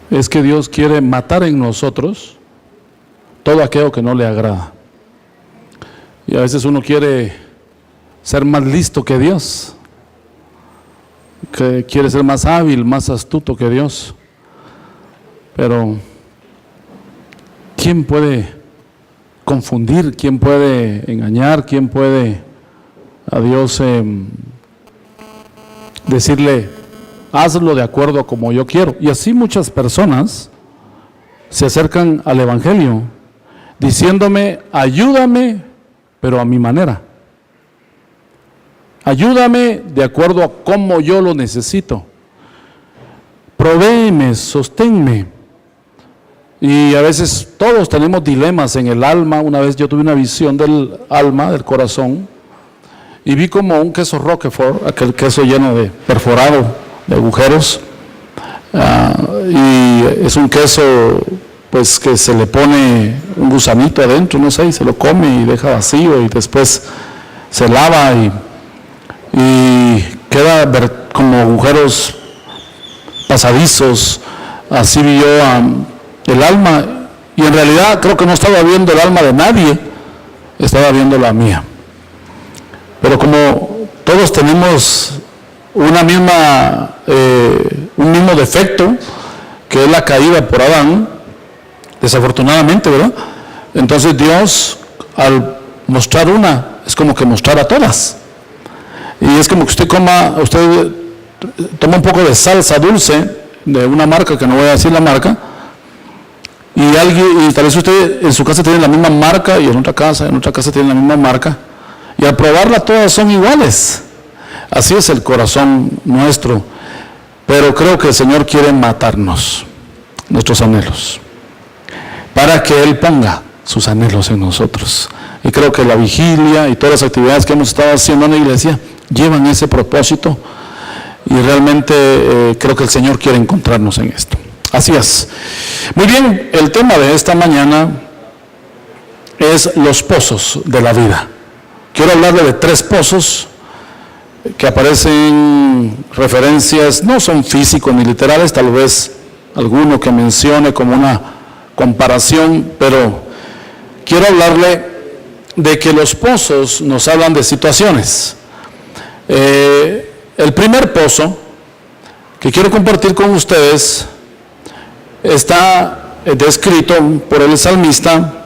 es que Dios quiere matar en nosotros todo aquello que no le agrada. Y a veces uno quiere ser más listo que Dios, que quiere ser más hábil, más astuto que Dios. Pero ¿quién puede confundir? ¿Quién puede engañar? ¿Quién puede a Dios decirle, hazlo de acuerdo a como yo quiero? Y así muchas personas se acercan al Evangelio diciéndome, ayúdame, pero a mi manera. Ayúdame de acuerdo a cómo yo lo necesito. Provéeme, sosténme. Y a veces todos tenemos dilemas en el alma. Una vez yo tuve una visión del alma, del corazón, y vi como un queso Roquefort, aquel queso lleno de perforado, de agujeros, y es un queso pues que se le pone un gusanito adentro, no sé, y se lo come y deja vacío y después se lava y queda como agujeros pasadizos. Así vi yo el alma, y en realidad creo que no estaba viendo el alma de nadie, estaba viendo la mía. Pero como todos tenemos un mismo defecto, que es la caída por Adán, desafortunadamente, ¿verdad? Entonces Dios, al mostrar una, es como que mostrar a todas. Y es como que usted toma un poco de salsa dulce de una marca, que no voy a decir la marca, y tal vez usted en su casa tiene la misma marca, y en otra casa tiene la misma marca, y al probarla todas son iguales. Así es el corazón nuestro. Pero creo que el Señor quiere matarnos, nuestros anhelos, para que Él ponga sus anhelos en nosotros. Y creo que la vigilia y todas las actividades que hemos estado haciendo en la iglesia llevan ese propósito, y realmente creo que el Señor quiere encontrarnos en esto. Así es. Muy bien, el tema de esta mañana es los pozos de la vida. Quiero hablarle de 3 pozos que aparecen referencias, no son físicos ni literales, tal vez alguno que mencione como una comparación, pero quiero hablarle de que los pozos nos hablan de situaciones. El primer pozo que quiero compartir con ustedes está descrito por el salmista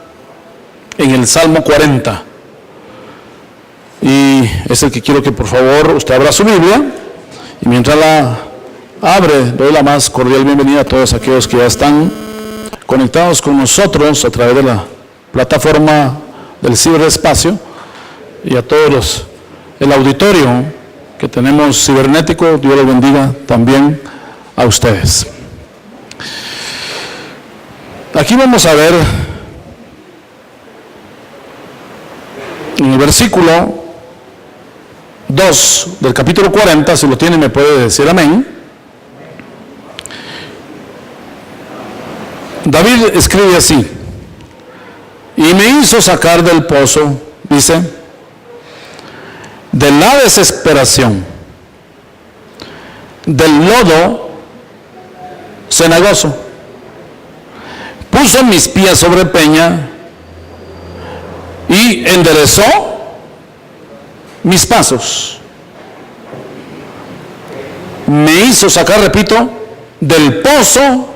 en el Salmo 40. Y es el que quiero que por favor usted abra su Biblia, y mientras la abre, doy la más cordial bienvenida a todos aquellos que ya están conectados con nosotros a través de la plataforma del ciberespacio, y a todos el auditorio que tenemos cibernético. Dios les bendiga también a ustedes. Aquí vamos a ver en el versículo 2 del capítulo 40, si lo tiene me puede decir amén. David escribe así: y me hizo sacar del pozo, dice, de la desesperación, del lodo cenagoso, puso mis pies sobre peña y enderezó mis pasos. Me hizo sacar, repito, del pozo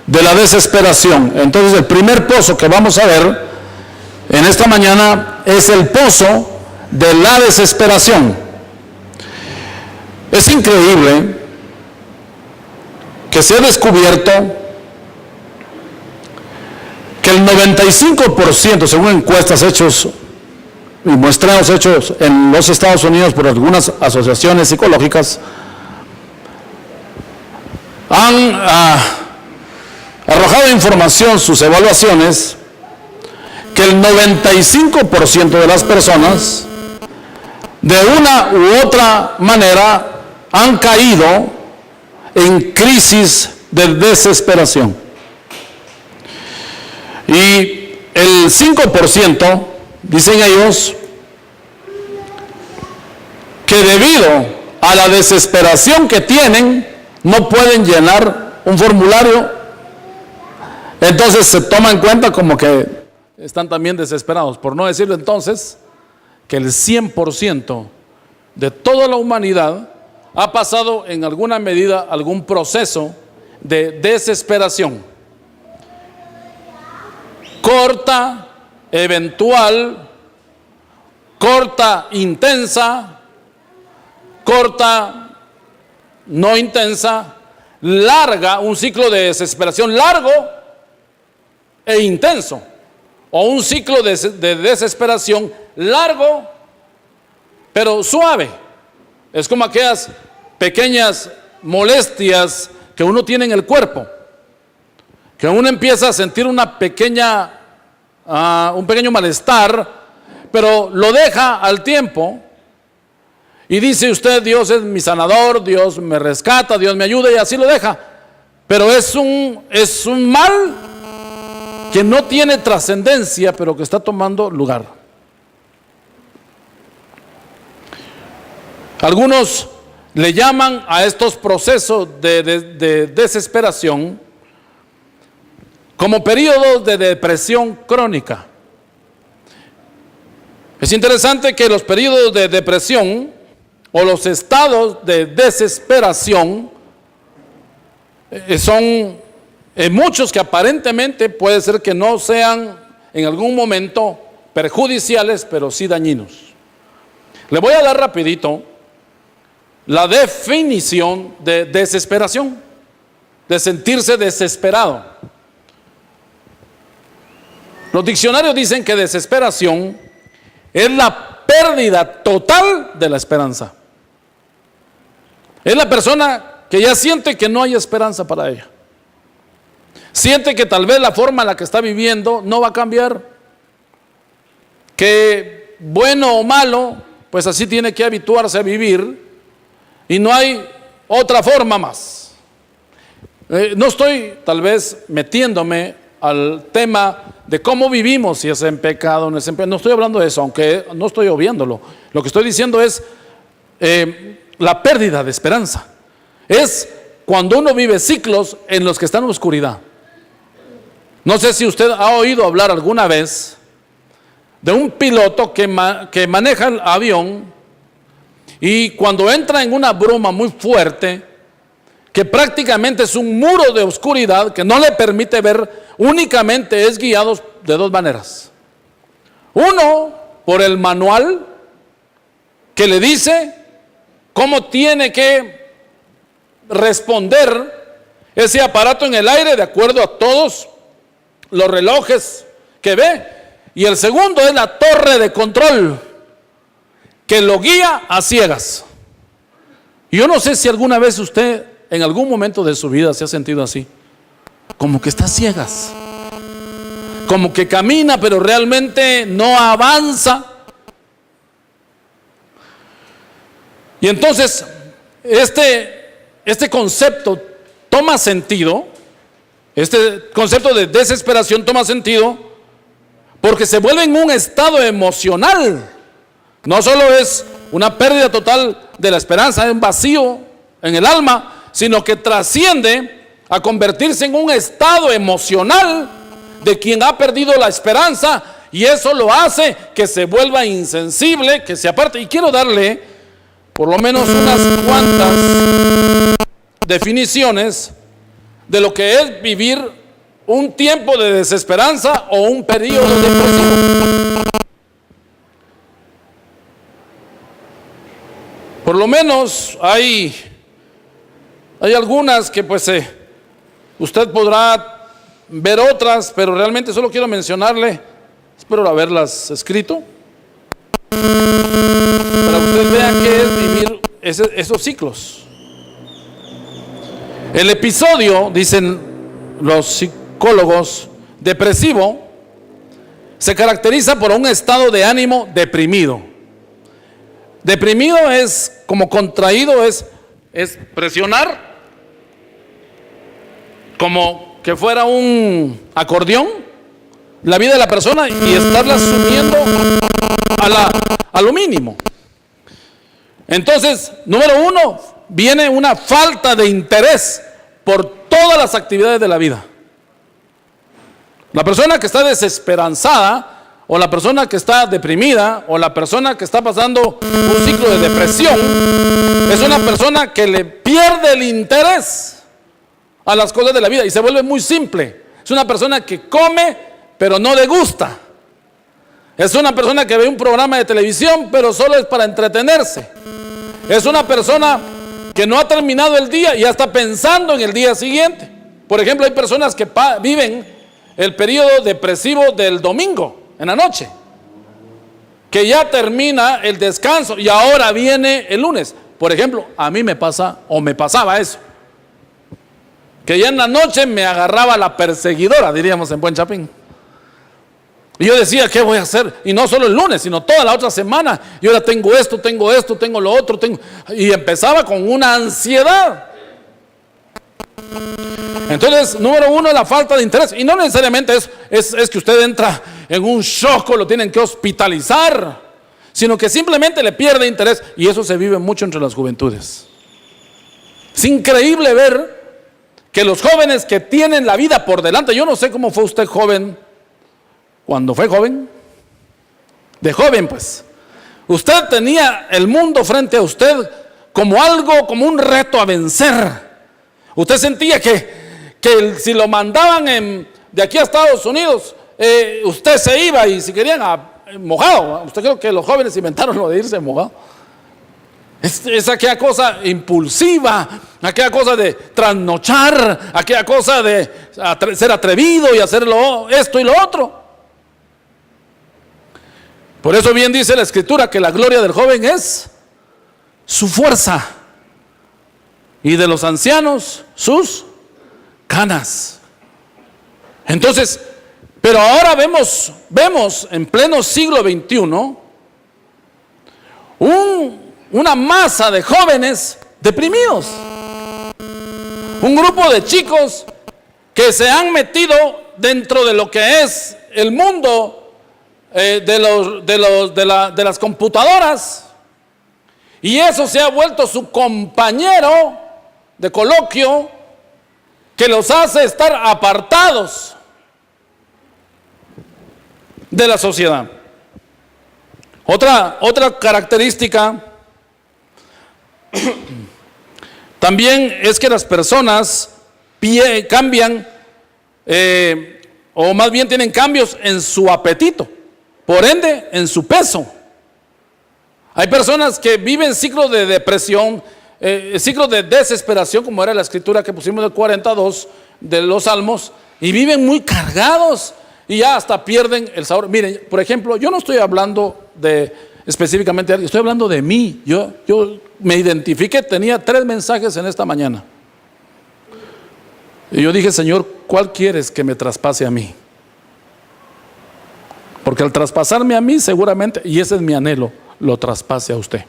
de la desesperación. Entonces el primer pozo que vamos a ver en esta mañana es el pozo de la desesperación. Es increíble que se ha descubierto que el 95%, según encuestas hechos y muestreos hechos en los Estados Unidos por algunas asociaciones psicológicas, han arrojado información, sus evaluaciones, que el 95% de las personas de una u otra manera han caído en crisis de desesperación. Y el 5%, dicen ellos, que debido a la desesperación que tienen, no pueden llenar un formulario, entonces se toma en cuenta como que están también desesperados. Por no decirlo entonces que el 100% de toda la humanidad ha pasado en alguna medida algún proceso de desesperación. Corta, eventual, corta, intensa, corta, no intensa, larga, un ciclo de desesperación largo e intenso, o un ciclo de desesperación largo pero suave. Es como aquellas pequeñas molestias que uno tiene en el cuerpo, que uno empieza a sentir un pequeño malestar, pero lo deja al tiempo y dice usted: Dios es mi sanador, Dios me rescata, Dios me ayuda, y así lo deja. Pero es un mal que no tiene trascendencia, pero que está tomando lugar. Algunos le llaman a estos procesos de desesperación como periodos de depresión crónica. Es interesante que los periodos de depresión o los estados de desesperación son muchos que aparentemente puede ser que no sean en algún momento perjudiciales, pero sí dañinos. Le voy a dar rapidito la definición de desesperación, de sentirse desesperado. Los diccionarios dicen que desesperación es la pérdida total de la esperanza. Es la persona que ya siente que no hay esperanza para ella. Siente que tal vez la forma en la que está viviendo no va a cambiar. Que bueno o malo, pues así tiene que habituarse a vivir y no hay otra forma más. No estoy tal vez metiéndome al tema de cómo vivimos, si es en pecado o no es en pecado. No estoy hablando de eso, aunque no estoy obviándolo. Lo que estoy diciendo es la pérdida de esperanza. Es cuando uno vive ciclos en los que está en oscuridad. No sé si usted ha oído hablar alguna vez de un piloto que maneja el avión y cuando entra en una bruma muy fuerte, que prácticamente es un muro de oscuridad que no le permite ver, únicamente es guiado de dos maneras. Uno, por el manual que le dice cómo tiene que responder ese aparato en el aire de acuerdo a todos los relojes que ve. Y el segundo es la torre de control que lo guía a ciegas. Y yo no sé si alguna vez usted en algún momento de su vida se ha sentido así, como que está a ciegas, como que camina pero realmente no avanza. Y entonces este concepto toma sentido, este concepto de desesperación toma sentido porque se vuelve en un estado emocional. No solo es una pérdida total de la esperanza, es un vacío en el alma, sino que trasciende a convertirse en un estado emocional de quien ha perdido la esperanza, y eso lo hace que se vuelva insensible, que se aparte. Y quiero darle por lo menos unas cuantas definiciones de lo que es vivir un tiempo de desesperanza o un periodo depresivo. Por lo menos hay algunas que pues usted podrá ver otras, pero realmente solo quiero mencionarle, espero haberlas escrito, para que usted vea qué es vivir esos ciclos. El episodio, dicen los psicólogos, depresivo, se caracteriza por un estado de ánimo deprimido. Deprimido es como contraído, es presionar como que fuera un acordeón la vida de la persona y estarla subiendo a lo mínimo. Entonces, número uno, viene una falta de interés por todas las actividades de la vida. La persona que está desesperanzada, o la persona que está deprimida, o la persona que está pasando un ciclo de depresión, es una persona que le pierde el interés a las cosas de la vida y se vuelve muy simple. Es una persona que come, pero no le gusta. Es una persona que ve un programa de televisión, pero solo es para entretenerse. Es una persona que no ha terminado el día y ya está pensando en el día siguiente. Por ejemplo, hay personas que viven el periodo depresivo del domingo en la noche, que ya termina el descanso y ahora viene el lunes. Por ejemplo, a mí me pasa, o me pasaba eso, que ya en la noche me agarraba la perseguidora, diríamos en buen chapín. Y yo decía, ¿qué voy a hacer? Y no solo el lunes, sino toda la otra semana. Y ahora tengo esto, tengo lo otro, y empezaba con una ansiedad. Entonces, número uno, la falta de interés. Y no necesariamente es que usted entra en un shock o lo tienen que hospitalizar, sino que simplemente le pierde interés. Y eso se vive mucho entre las juventudes. Es increíble ver que los jóvenes que tienen la vida por delante, yo no sé cómo fue usted joven cuando fue joven. De joven, pues, usted tenía el mundo frente a usted como algo, como un reto a vencer. Usted sentía que si lo mandaban de aquí a Estados Unidos, usted se iba, y si querían mojado. Usted creo que los jóvenes inventaron lo de irse mojado. Es aquella cosa impulsiva, aquella cosa de trasnochar, aquella cosa de ser atrevido y hacerlo esto y lo otro. Por eso bien dice la Escritura que la gloria del joven es su fuerza, y de los ancianos sus canas. Entonces, pero ahora vemos en pleno siglo XXI una masa de jóvenes deprimidos, un grupo de chicos que se han metido dentro de lo que es el mundo de las computadoras, y eso se ha vuelto su compañero de coloquio, que los hace estar apartados de la sociedad. Otra característica también es que las personas cambian, o más bien tienen cambios en su apetito, por ende en su peso. Hay personas que viven ciclos de depresión, ciclos de desesperación, como era la escritura que pusimos del 42 de los Salmos, y viven muy cargados y ya hasta pierden el sabor. Miren, por ejemplo, yo no estoy hablando específicamente de alguien, estoy hablando de mí. Yo me identifiqué, tenía 3 mensajes en esta mañana. Y yo dije, Señor, ¿cuál quieres que me traspase a mí? Porque al traspasarme a mí, seguramente, y ese es mi anhelo, lo traspase a usted.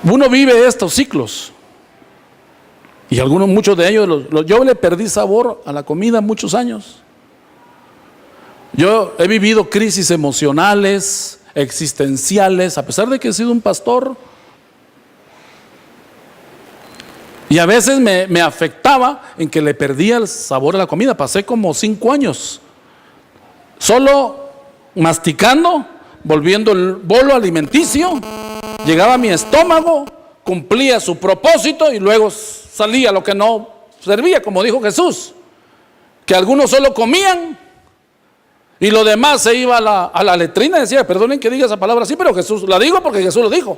Uno vive estos ciclos, y muchos de ellos, yo le perdí sabor a la comida muchos años. Yo he vivido crisis emocionales, existenciales, a pesar de que he sido un pastor, y a veces me afectaba en que le perdía el sabor a la comida. Pasé como 5 años solo masticando, volviendo el bolo alimenticio. Llegaba a mi estómago, cumplía su propósito y luego salía lo que no servía, como dijo Jesús, que algunos solo comían y lo demás se iba a la letrina. Decía, perdonen que diga esa palabra así, pero Jesús la digo porque Jesús lo dijo.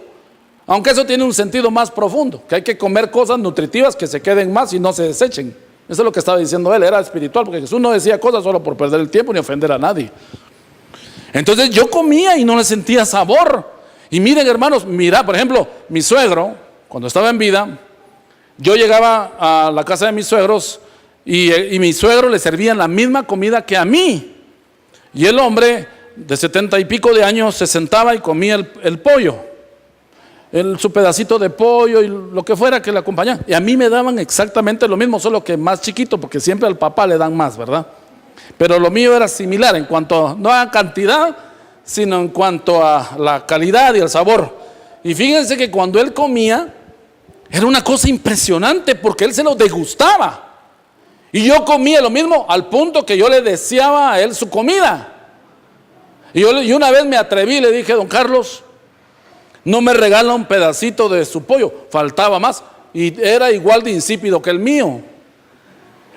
Aunque eso tiene un sentido más profundo, que hay que comer cosas nutritivas que se queden más y no se desechen. Eso es lo que estaba diciendo él, era espiritual, porque Jesús no decía cosas solo por perder el tiempo ni ofender a nadie. Entonces yo comía y no le sentía sabor. Y miren, hermanos, por ejemplo, mi suegro, cuando estaba en vida, yo llegaba a la casa de mis suegros y mi suegro le servían la misma comida que a mí. Y el hombre de 70 y pico de años se sentaba y comía el pollo, su pedacito de pollo y lo que fuera que le acompañara. Y a mí me daban exactamente lo mismo, solo que más chiquito, porque siempre al papá le dan más, ¿verdad? Pero lo mío era similar en cuanto no a cantidad, sino en cuanto a la calidad y el sabor. Y fíjense que cuando él comía, era una cosa impresionante porque él se lo degustaba. Y yo comía lo mismo al punto que yo le deseaba a él su comida. Y una vez me atreví y le dije: don Carlos, no me regala un pedacito de su pollo. Faltaba más y era igual de insípido que el mío.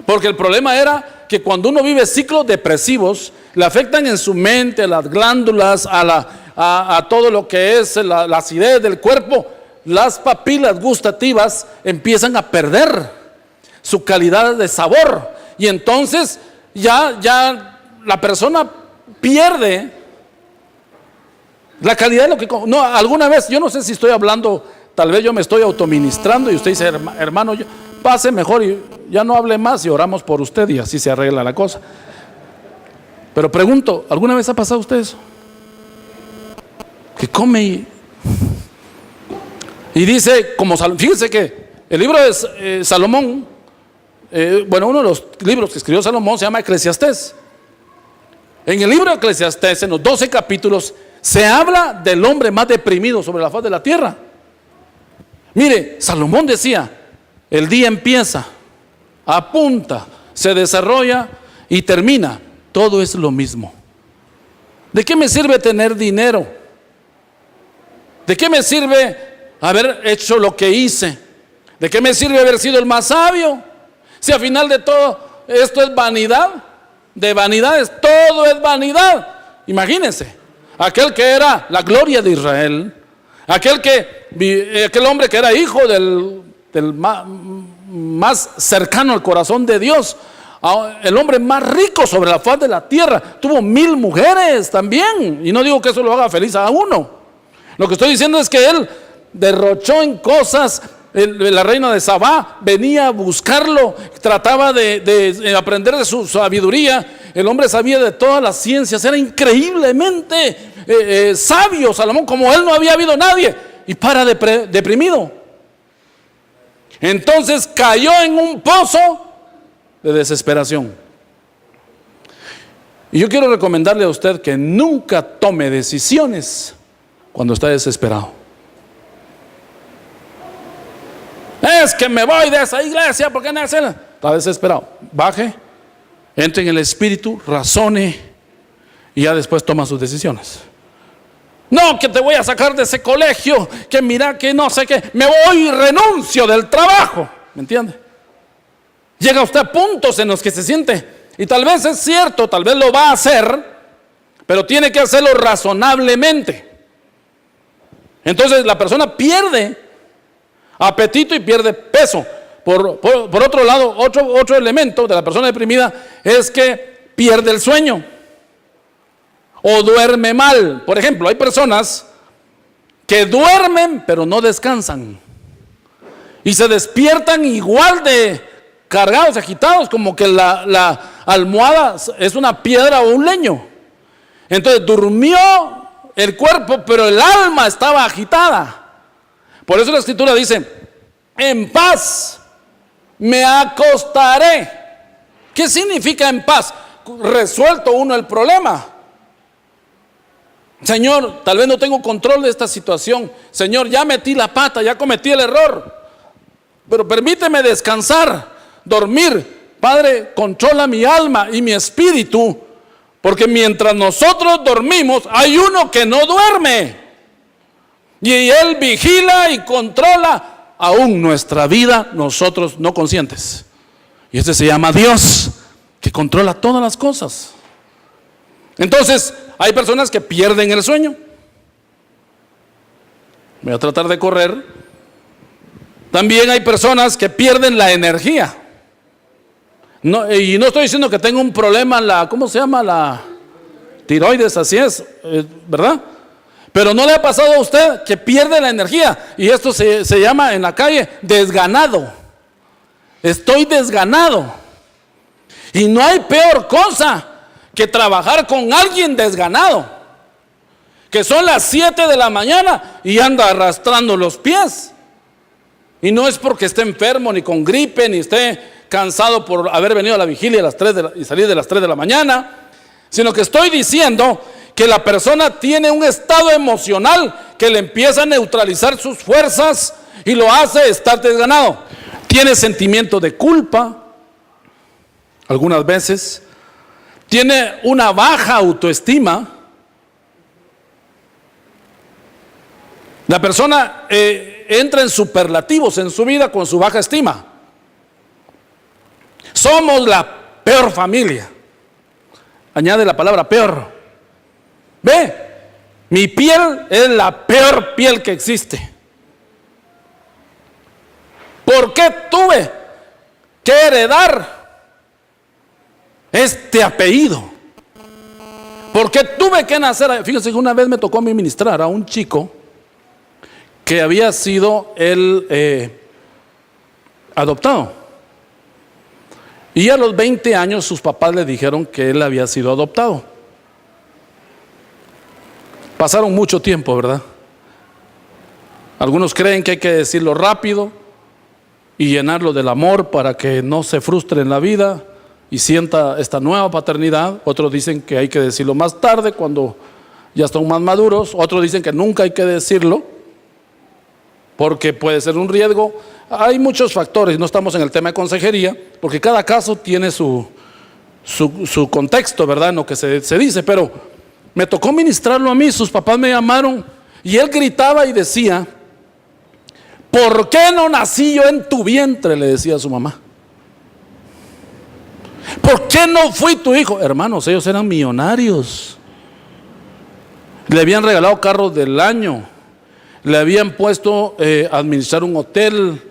Porque el problema era que cuando uno vive ciclos depresivos, le afectan en su mente, a las glándulas, a todo lo que es la acidez del cuerpo. Las papilas gustativas empiezan a perder su calidad de sabor. Y entonces ya la persona pierde la calidad de lo que come. No, alguna vez, yo no sé si estoy hablando, tal vez yo me estoy autoministrando y usted dice: hermano, pase mejor y ya no hable más y oramos por usted y así se arregla la cosa. Pero pregunto, ¿alguna vez ha pasado usted eso? Que come y dice, fíjense que el libro de Salomón, uno de los libros que escribió Salomón se llama Eclesiastés. En el libro de Eclesiastés, en los 12 capítulos, se habla del hombre más deprimido sobre la faz de la tierra. Mire, Salomón decía: el día empieza, apunta, se desarrolla y termina. Todo es lo mismo. ¿De qué me sirve tener dinero? ¿De qué me sirve haber hecho lo que hice? ¿De qué me sirve haber sido el más sabio? Si al final de todo esto es vanidad, de vanidades, todo es vanidad. Imagínense, aquel que era la gloria de Israel, aquel hombre que era hijo del más cercano al corazón de Dios, el hombre más rico sobre la faz de la tierra, tuvo 1000 mujeres también. Y no digo que eso lo haga feliz a uno. Lo que estoy diciendo es que él derrochó en cosas. La reina de Sabá venía a buscarlo, trataba de aprender de su sabiduría. El hombre sabía de todas las ciencias, era increíblemente sabio Salomón, como él no había habido nadie. Y deprimido. Entonces cayó en un pozo de desesperación. Y yo quiero recomendarle a usted que nunca tome decisiones cuando está desesperado. Es que me voy de esa iglesia porque no está desesperado. Baje, entre en el espíritu, razone y ya después toma sus decisiones. No, que te voy a sacar de ese colegio, que mira que no sé qué, me voy y renuncio del trabajo. ¿Me entiende? Llega usted a puntos en los que se siente, y tal vez es cierto, tal vez lo va a hacer, pero tiene que hacerlo razonablemente. Entonces la persona pierde apetito y pierde peso. Por otro lado, otro elemento de la persona deprimida es que pierde el sueño o duerme mal. Por ejemplo, hay personas que duermen pero no descansan y se despiertan igual de cargados, agitados, como que la almohada es una piedra o un leño. Entonces durmió el cuerpo, pero el alma estaba agitada. Por eso la escritura dice: en paz me acostaré. ¿Qué significa en paz? Resuelto uno el problema. Señor, tal vez no tengo control de esta situación. Señor, ya metí la pata, ya cometí el error, pero permíteme descansar, dormir. Padre, controla mi alma y mi espíritu, porque mientras nosotros dormimos, hay uno que no duerme. Y él vigila y controla aún nuestra vida, nosotros no conscientes. Y ese se llama Dios, que controla todas las cosas. Entonces, hay personas que pierden el sueño. Voy a tratar de correr. También hay personas que pierden la energía. No, y no estoy diciendo que tenga un problema ¿cómo se llama? La tiroides, así es, ¿verdad? Pero ¿no le ha pasado a usted que pierde la energía? Y esto se llama en la calle desganado. Estoy desganado. Y no hay peor cosa que trabajar con alguien desganado, que son las 7 de la mañana y anda arrastrando los pies. Y no es porque esté enfermo, ni con gripe, ni esté cansado por haber venido a la vigilia y salir de las 3 de la mañana, sino que estoy diciendo que la persona tiene un estado emocional que le empieza a neutralizar sus fuerzas y lo hace estar desganado. Tiene sentimiento de culpa, algunas veces. Tiene una baja autoestima. La persona entra en superlativos en su vida con su baja estima. Somos la peor familia. Añade la palabra peor. Ve, mi piel es la peor piel que existe. ¿Por qué tuve que heredar este apellido? ¿Por qué tuve que nacer? Fíjense que una vez me tocó a mí ministrar a un chico que había sido él adoptado. Y a los 20 años sus papás le dijeron que él había sido adoptado. Pasaron mucho tiempo, ¿verdad? Algunos creen que hay que decirlo rápido y llenarlo del amor para que no se frustre en la vida y sienta esta nueva paternidad. Otros dicen que hay que decirlo más tarde, cuando ya están más maduros. Otros dicen que nunca hay que decirlo porque puede ser un riesgo. Hay muchos factores, no estamos en el tema de consejería, porque cada caso tiene su contexto, ¿verdad? En lo que se dice, pero me tocó ministrarlo a mí. Sus papás me llamaron y él gritaba y decía: ¿por qué no nací yo en tu vientre?, le decía a su mamá. ¿Por qué no fui tu hijo? Hermanos, ellos eran millonarios. Le habían regalado carros del año, le habían puesto a administrar un hotel.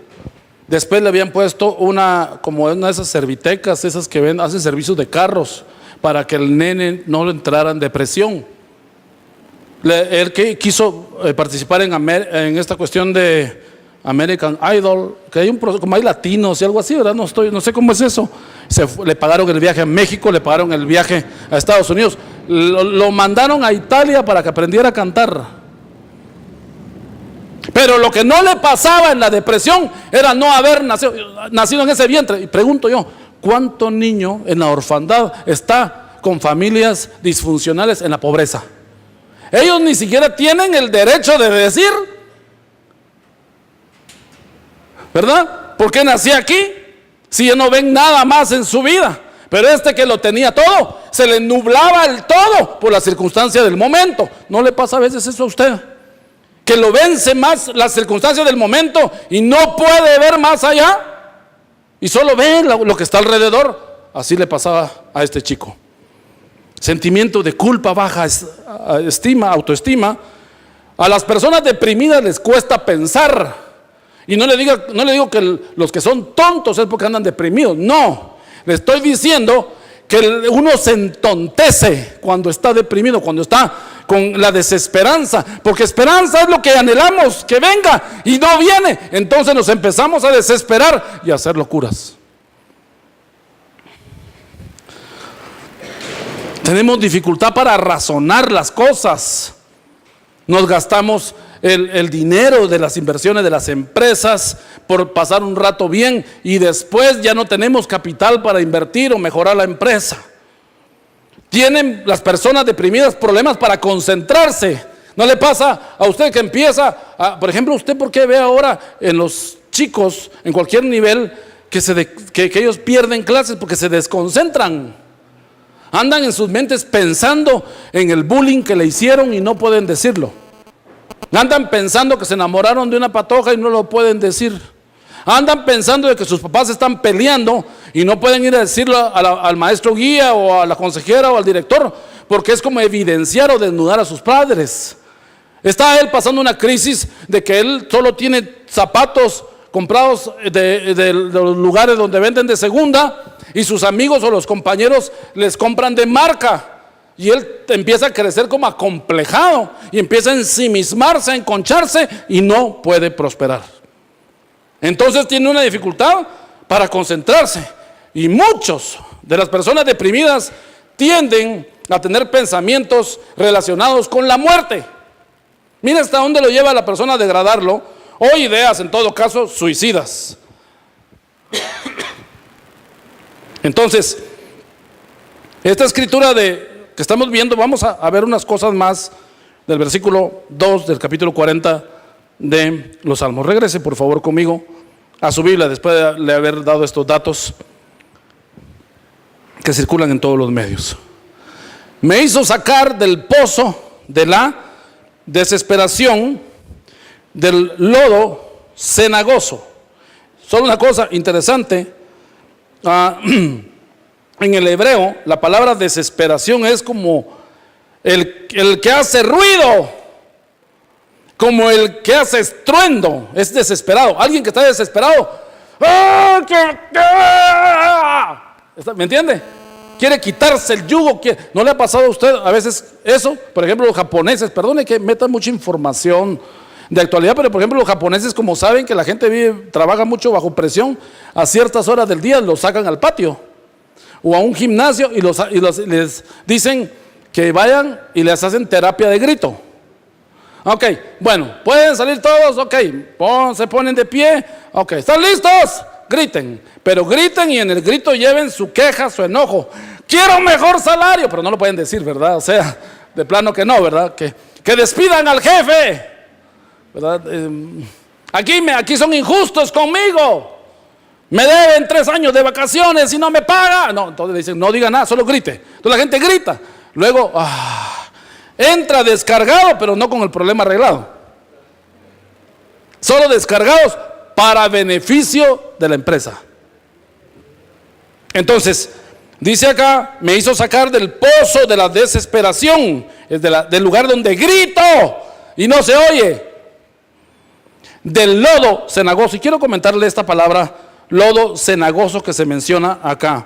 Después le habían puesto una de esas servitecas, esas que hacen servicios de carros, para que el nene no le entrara en depresión. Él que quiso participar en esta cuestión de American Idol, que hay como hay latinos y algo así, ¿verdad? No sé cómo es eso. Le pagaron el viaje a México, le pagaron el viaje a Estados Unidos, lo mandaron a Italia para que aprendiera a cantar. Pero lo que no le pasaba en la depresión era no haber nacido en ese vientre. Y pregunto yo, ¿cuánto niño en la orfandad está con familias disfuncionales en la pobreza? Ellos ni siquiera tienen el derecho de decir, ¿verdad? ¿Por qué nací aquí? Si ya no ven nada más en su vida. Pero que lo tenía todo, se le nublaba el todo por la circunstancia del momento. ¿No le pasa a veces eso a usted? Que lo vence más las circunstancias del momento y no puede ver más allá y solo ve lo que está alrededor. Así le pasaba a este chico. Sentimiento de culpa, baja autoestima. A las personas deprimidas les cuesta pensar. Y no le digo que los que son tontos es porque andan deprimidos. No, le estoy diciendo que uno se entontece cuando está deprimido, cuando está con la desesperanza, porque esperanza es lo que anhelamos que venga y no viene. Entonces nos empezamos a desesperar y a hacer locuras. Tenemos dificultad para razonar las cosas. Nos gastamos el dinero de las inversiones de las empresas por pasar un rato bien y después ya no tenemos capital para invertir o mejorar la empresa. Tienen las personas deprimidas problemas para concentrarse. ¿No le pasa a usted que empieza por ejemplo, usted por qué ve ahora en los chicos en cualquier nivel que ellos pierden clases porque se desconcentran? Andan en sus mentes pensando en el bullying que le hicieron y no pueden decirlo. Andan pensando que se enamoraron de una patoja y no lo pueden decir. Andan pensando de que sus papás están peleando y no pueden ir a decirlo al maestro guía o a la consejera o al director, porque es como evidenciar o desnudar a sus padres. Está él pasando una crisis de que él solo tiene zapatos comprados de los lugares donde venden de segunda y sus amigos o los compañeros les compran de marca. Y él empieza a crecer como acomplejado y empieza a ensimismarse, a enconcharse y no puede prosperar. Entonces tiene una dificultad para concentrarse. Y muchos de las personas deprimidas tienden a tener pensamientos relacionados con la muerte. Mira hasta dónde lo lleva a la persona a degradarlo, o ideas, en todo caso, suicidas. Entonces, esta escritura de que estamos viendo, vamos a ver unas cosas más del versículo 2 del capítulo 40 de los Salmos. Regrese por favor conmigo a su Biblia después de haber dado estos datos que circulan en todos los medios. Me hizo sacar del pozo de la desesperación, del lodo cenagoso. Solo una cosa interesante, en el hebreo la palabra desesperación es como el que hace ruido, como el que hace estruendo, es desesperado. Alguien que está desesperado, ¿me entiende? Quiere quitarse el yugo. ¿No le ha pasado a usted a veces eso? Por ejemplo, los japoneses, perdone que meta mucha información de actualidad, pero por ejemplo los japoneses, como saben que la gente trabaja mucho bajo presión, a ciertas horas del día los sacan al patio o a un gimnasio y les dicen que vayan y les hacen terapia de grito. Ok, bueno, pueden salir todos, ok, se ponen de pie, ok, ¿están listos? Griten, pero griten y en el grito lleven su queja, su enojo. Quiero mejor salario, pero no lo pueden decir, ¿verdad? O sea, de plano que no, ¿verdad? Que despidan al jefe, ¿verdad? Aquí son injustos conmigo. Me deben 3 años de vacaciones y no me paga. No, entonces le dicen, no diga nada, solo grite. Entonces la gente grita. Luego, entra descargado, pero no con el problema arreglado. Solo descargados para beneficio de la empresa. Entonces, dice acá, me hizo sacar del pozo de la desesperación, es del lugar donde grito y no se oye, del lodo cenagoso. Y quiero comentarle esta palabra, lodo cenagoso, que se menciona acá.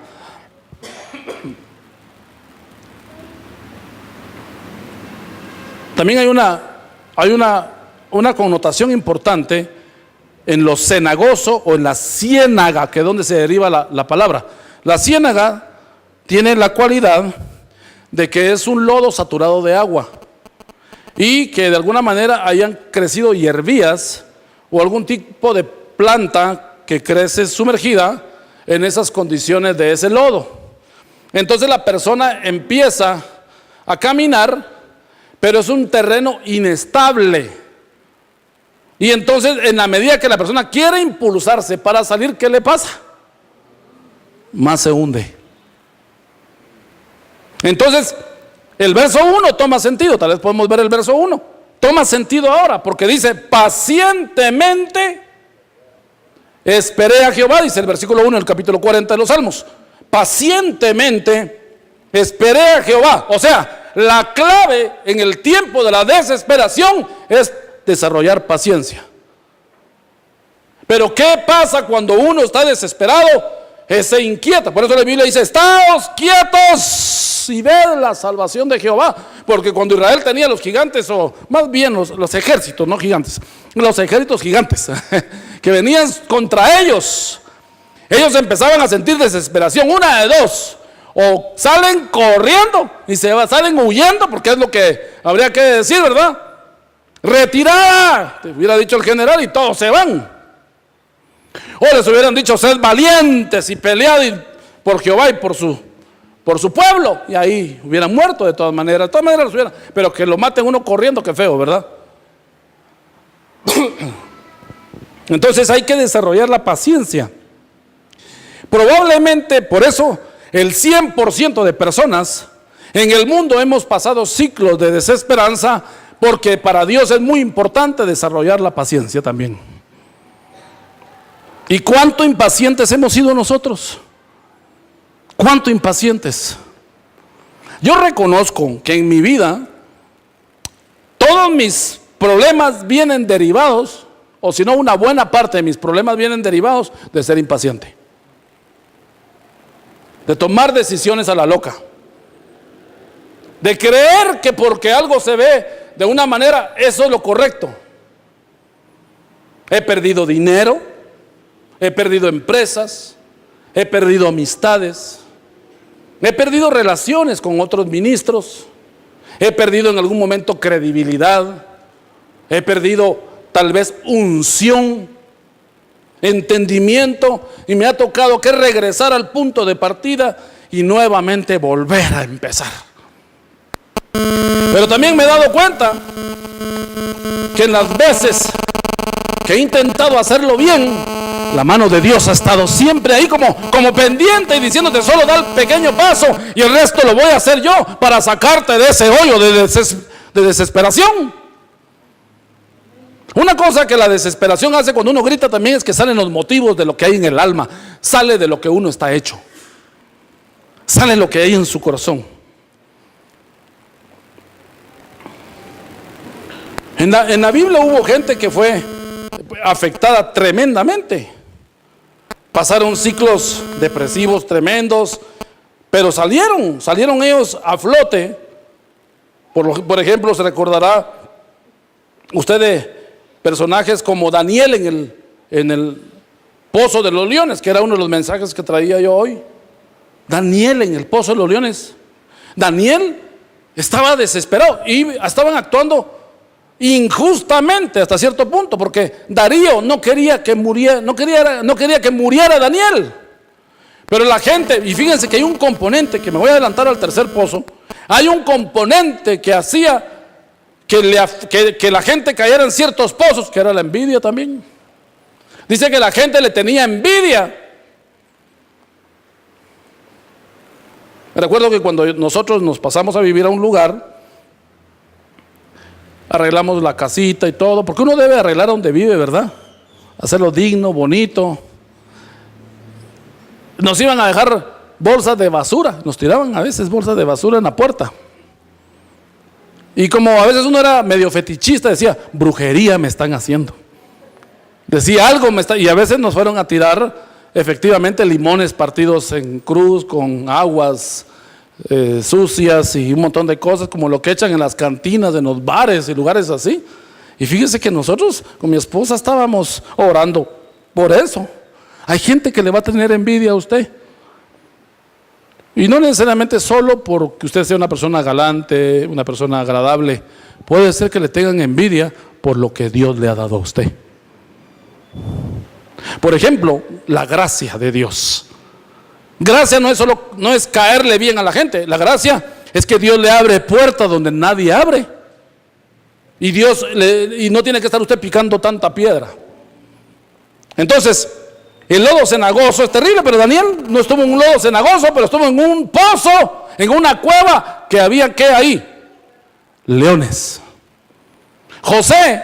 También hay una connotación importante en lo cenagoso o en la ciénaga, que es donde se deriva la palabra. La ciénaga tiene la cualidad de que es un lodo saturado de agua y que de alguna manera hayan crecido hierbillas o algún tipo de planta que crece sumergida en esas condiciones de ese lodo. Entonces la persona empieza a caminar, pero es un terreno inestable. Y entonces en la medida que la persona quiere impulsarse para salir, ¿qué le pasa? Más se hunde. Entonces el verso 1 toma sentido. Tal vez podemos ver el verso 1. Toma sentido ahora porque dice, pacientemente esperé a Jehová, dice el versículo 1 del capítulo 40 de los Salmos. Pacientemente esperé a Jehová. O sea, la clave en el tiempo de la desesperación es desarrollar paciencia. Pero ¿qué pasa cuando uno está desesperado? Se inquieta. Por eso la Biblia dice, estáos quietos y ved la salvación de Jehová. Porque cuando Israel tenía los gigantes, o más bien los ejércitos, no gigantes, los ejércitos gigantes que venían contra ellos, ellos empezaban a sentir desesperación. Una de dos: o salen corriendo y salen huyendo, porque es lo que habría que decir, ¿verdad? Retirada, te hubiera dicho el general, y todos se van. O les hubieran dicho, sed valientes y pelead por Jehová y por su pueblo, y ahí hubieran muerto de todas maneras. De todas maneras los hubieran, pero que lo maten uno corriendo, qué feo, ¿verdad? Entonces hay que desarrollar la paciencia. Probablemente por eso el 100% de personas en el mundo hemos pasado ciclos de desesperanza, porque para Dios es muy importante desarrollar la paciencia también. ¿Y cuánto impacientes hemos sido nosotros? ¿Cuánto impacientes? Yo reconozco que en mi vida todos mis problemas vienen derivados, o si no, una buena parte de mis problemas vienen derivados de ser impaciente, de tomar decisiones a la loca, de creer que porque algo se ve de una manera, eso es lo correcto. He perdido dinero, he perdido empresas, he perdido amistades, he perdido relaciones con otros ministros, he perdido en algún momento credibilidad, he perdido tal vez unción, entendimiento, y me ha tocado que regresar al punto de partida y nuevamente volver a empezar. Pero también me he dado cuenta que en las veces que he intentado hacerlo bien, la mano de Dios ha estado siempre ahí como pendiente y diciéndote: solo da el pequeño paso y el resto lo voy a hacer yo para sacarte de ese hoyo de desesperación. Una cosa que la desesperación hace cuando uno grita también es que salen los motivos de lo que hay en el alma, sale de lo que uno está hecho, sale lo que hay en su corazón. En la Biblia hubo gente que fue afectada tremendamente. Pasaron ciclos depresivos tremendos, pero salieron ellos a flote. Por ejemplo, se recordará usted de personajes como Daniel en el pozo de los leones, que era uno de los mensajes que traía yo hoy. Daniel en el pozo de los leones. Daniel estaba desesperado y estaban actuando injustamente hasta cierto punto, porque Darío no quería que muriera, no quería que muriera Daniel. Pero la gente, y fíjense que hay un componente, que me voy a adelantar al tercer pozo, hay un componente que hacía que la gente cayera en ciertos pozos, que era la envidia también. Dice que la gente le tenía envidia. Recuerdo que cuando nosotros nos pasamos a vivir a un lugar, arreglamos la casita y todo, porque uno debe arreglar donde vive, ¿verdad? Hacerlo digno, bonito. Nos iban a dejar bolsas de basura, nos tiraban a veces bolsas de basura en la puerta. Y como a veces uno era medio fetichista, decía: brujería me están haciendo. Decía algo, y a veces nos fueron a tirar efectivamente limones partidos en cruz con aguas sucias y un montón de cosas, como lo que echan en las cantinas, en los bares y lugares así. Y fíjese que nosotros con mi esposa estábamos orando por eso. Hay gente que le va a tener envidia a usted, y no necesariamente solo porque usted sea una persona galante, una persona agradable. Puede ser que le tengan envidia por lo que Dios le ha dado a usted. Por ejemplo, la gracia de Dios. Gracia no es caerle bien a la gente. La gracia es que Dios le abre puertas donde nadie abre. Y no tiene que estar usted picando tanta piedra. Entonces, el lodo cenagoso es terrible, pero Daniel no estuvo en un lodo cenagoso, pero estuvo en un pozo, en una cueva que había, ¿qué ahí? Leones. José,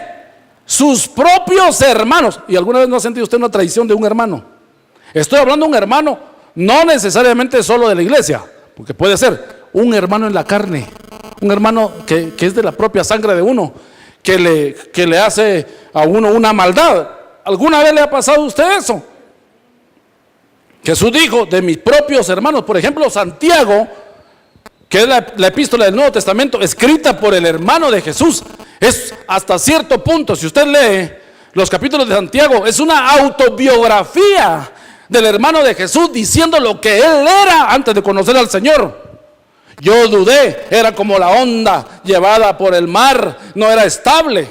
sus propios hermanos. ¿Y alguna vez no ha sentido usted una traición de un hermano? Estoy hablando de un hermano, no necesariamente solo de la iglesia, porque puede ser un hermano en la carne, un hermano que es de la propia sangre de uno, que le hace a uno una maldad. ¿Alguna vez le ha pasado a usted eso? Jesús dijo: de mis propios hermanos. Por ejemplo, Santiago, que es la epístola del Nuevo Testamento, escrita por el hermano de Jesús, es hasta cierto punto, si usted lee los capítulos de Santiago, es una autobiografía del hermano de Jesús, diciendo lo que él era antes de conocer al Señor. Yo dudé, era como la onda llevada por el mar, no era estable.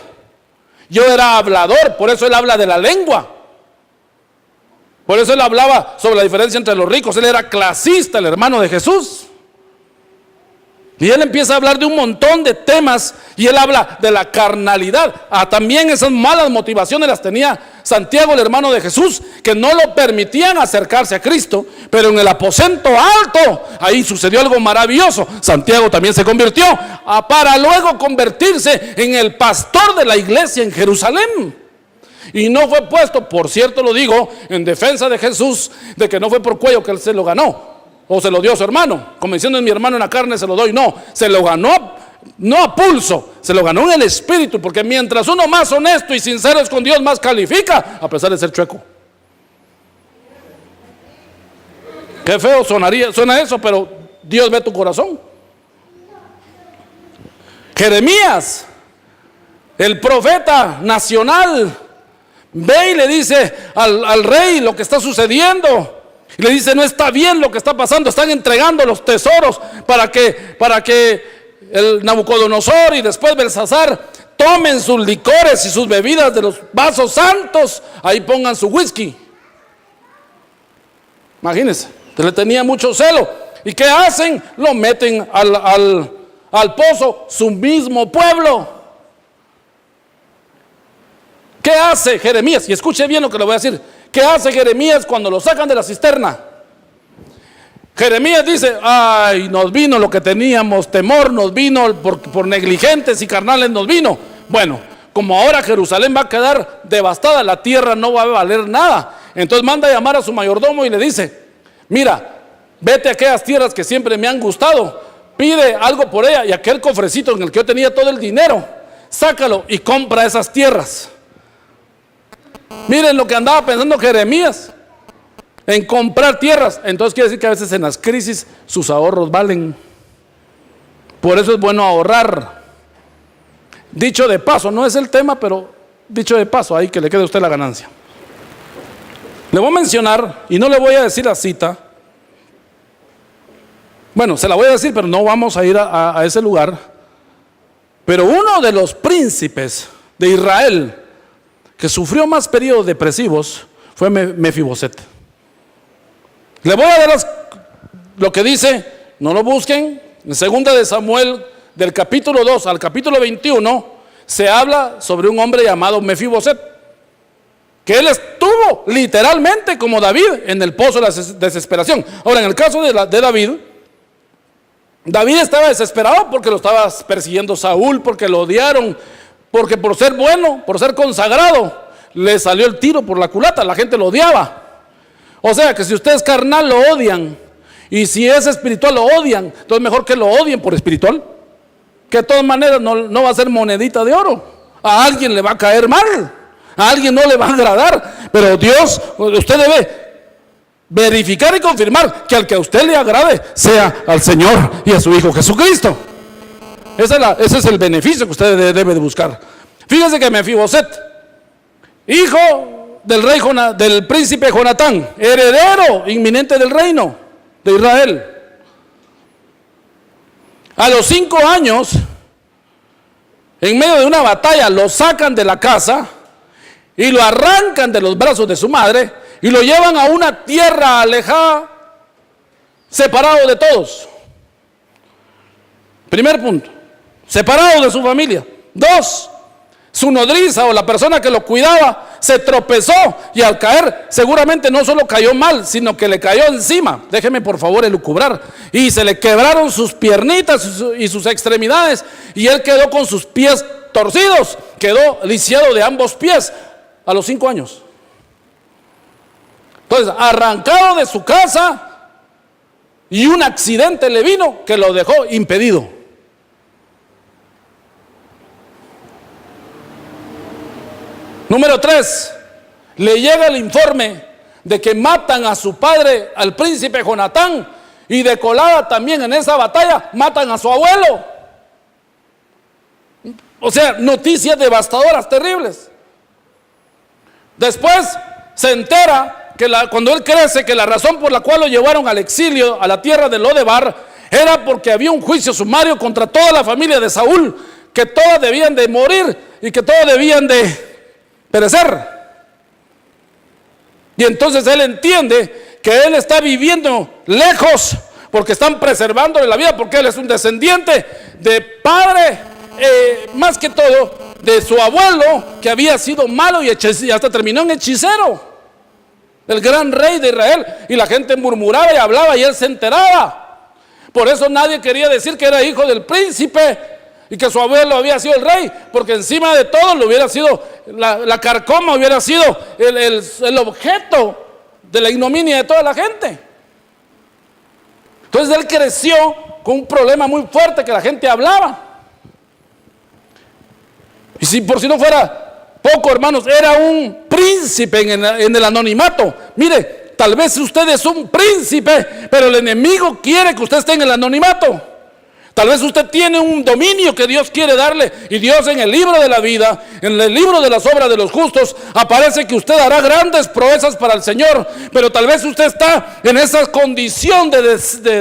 Yo era hablador, por eso él habla de la lengua. Por eso él hablaba sobre la diferencia entre los ricos. Él era clasista, el hermano de Jesús. Y él empieza a hablar de un montón de temas, y él habla de la carnalidad. También esas malas motivaciones las tenía Santiago, el hermano de Jesús, que no lo permitían acercarse a Cristo. Pero en el aposento alto, ahí sucedió algo maravilloso. Santiago también se convirtió, para luego convertirse en el pastor de la iglesia en Jerusalén. Y no fue puesto, por cierto lo digo, en defensa de Jesús, de que no fue por cuello que él se lo ganó, o se lo dio a su hermano, como diciendo: es mi hermano en la carne, se lo doy. No, se lo ganó, no a pulso, se lo ganó en el espíritu, porque mientras uno más honesto y sincero es con Dios, más califica, a pesar de ser chueco. Qué feo suena eso, pero Dios ve tu corazón. Jeremías, el profeta nacional, ve y le dice al rey lo que está sucediendo. Y le dice: no está bien lo que está pasando, están entregando los tesoros para que el Nabucodonosor y después Belsasar tomen sus licores y sus bebidas de los vasos santos, ahí pongan su whisky. Imagínense, le tenía mucho celo. ¿Y qué hacen? Lo meten al pozo su mismo pueblo. ¿Qué hace Jeremías? Y escuche bien lo que le voy a decir. ¿Qué hace Jeremías cuando lo sacan de la cisterna? Jeremías dice: ay, nos vino lo que teníamos temor, nos vino por negligentes y carnales nos vino. Bueno, como ahora Jerusalén va a quedar devastada, la tierra no va a valer nada. Entonces manda a llamar a su mayordomo y le dice: mira, vete a aquellas tierras que siempre me han gustado, pide algo por ella, y aquel cofrecito en el que yo tenía todo el dinero, sácalo y compra esas tierras. Miren lo que andaba pensando Jeremías, en comprar tierras. Entonces quiere decir que a veces en las crisis sus ahorros valen. Por eso es bueno ahorrar. Dicho de paso, no es el tema, pero dicho de paso, ahí que le quede a usted la ganancia. Le voy a mencionar, y no le voy a decir la cita. Bueno, se la voy a decir, pero no vamos a ir a ese lugar. Pero uno de los príncipes de Israel que sufrió más periodos depresivos fue Mefiboset. Le voy a dar lo que dice, no lo busquen, en 2 de Samuel, del capítulo 2 al capítulo 21, se habla sobre un hombre llamado Mefiboset, que él estuvo literalmente como David en el pozo de la desesperación. Ahora, en el caso de David, David estaba desesperado porque lo estaba persiguiendo Saúl, porque lo odiaron, porque por ser bueno, por ser consagrado, le salió el tiro por la culata, la gente lo odiaba. O sea que si usted es carnal lo odian, y si es espiritual lo odian. Entonces mejor que lo odien por espiritual, que de todas maneras no va a ser monedita de oro. A alguien le va a caer mal, a alguien no le va a agradar, pero Dios, usted debe verificar y confirmar que al que a usted le agrade sea al Señor y a su Hijo Jesucristo. Ese es el beneficio que usted debe de buscar. Fíjese que Mefiboset, hijo del príncipe Jonatán, heredero inminente del reino de Israel, a los 5 años, en medio de una batalla, lo sacan de la casa y lo arrancan de los brazos de su madre y lo llevan a una tierra alejada, separado de todos. Primer punto, separado de su familia. 2, su nodriza o la persona que lo cuidaba se tropezó y al caer seguramente no solo cayó mal, sino que le cayó encima. Déjeme por favor elucubrar. Y se le quebraron sus piernitas y sus extremidades y él quedó con sus pies torcidos, quedó lisiado de ambos pies a los 5 años. Entonces, arrancado de su casa y un accidente le vino que lo dejó impedido. Número 3, le llega el informe de que matan a su padre, al príncipe Jonatán, y de colada también en esa batalla matan a su abuelo. O sea, noticias devastadoras, terribles. Después se entera que cuando él crece, que la razón por la cual lo llevaron al exilio a la tierra de Lodebar era porque había un juicio sumario contra toda la familia de Saúl, que todas debían de morir y que todas debían de perecer. Y entonces él entiende que él está viviendo lejos porque están preservándole la vida, porque él es un descendiente de padre, más que todo de su abuelo, que había sido malo y hasta terminó en hechicero, el gran rey de Israel, y la gente murmuraba y hablaba y él se enteraba. Por eso nadie quería decir que era hijo del príncipe y que su abuelo había sido el rey, porque encima de todo lo hubiera sido la carcoma, hubiera sido el objeto de la ignominia de toda la gente. Entonces él creció con un problema muy fuerte que la gente hablaba. Y si por si no fuera poco, hermanos, era un príncipe en el anonimato. Mire, tal vez usted es un príncipe, pero el enemigo quiere que usted esté en el anonimato. Tal vez usted tiene un dominio que Dios quiere darle, y Dios en el libro de la vida, en el libro de las obras de los justos, aparece que usted hará grandes proezas para el Señor, pero tal vez usted está en esa condición de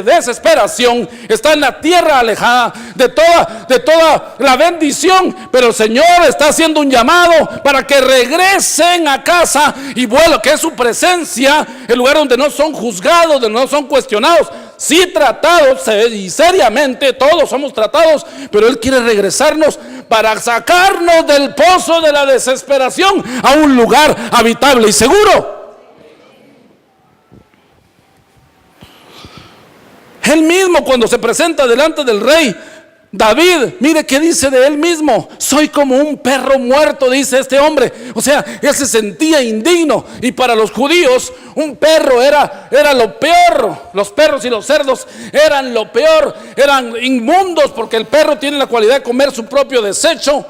desesperación, está en la tierra alejada de toda la bendición, pero el Señor está haciendo un llamado para que regresen a casa y vuelvan, que es su presencia, el lugar donde no son juzgados, donde no son cuestionados, sí tratados y seriamente, todos somos tratados, pero Él quiere regresarnos para sacarnos del pozo de la desesperación a un lugar habitable y seguro. Él mismo, cuando se presenta delante del rey David, mire qué dice de él mismo: soy como un perro muerto, dice este hombre. O sea, él se sentía indigno, y para los judíos un perro era lo peor. Los perros y los cerdos eran lo peor, eran inmundos, porque el perro tiene la cualidad de comer su propio desecho,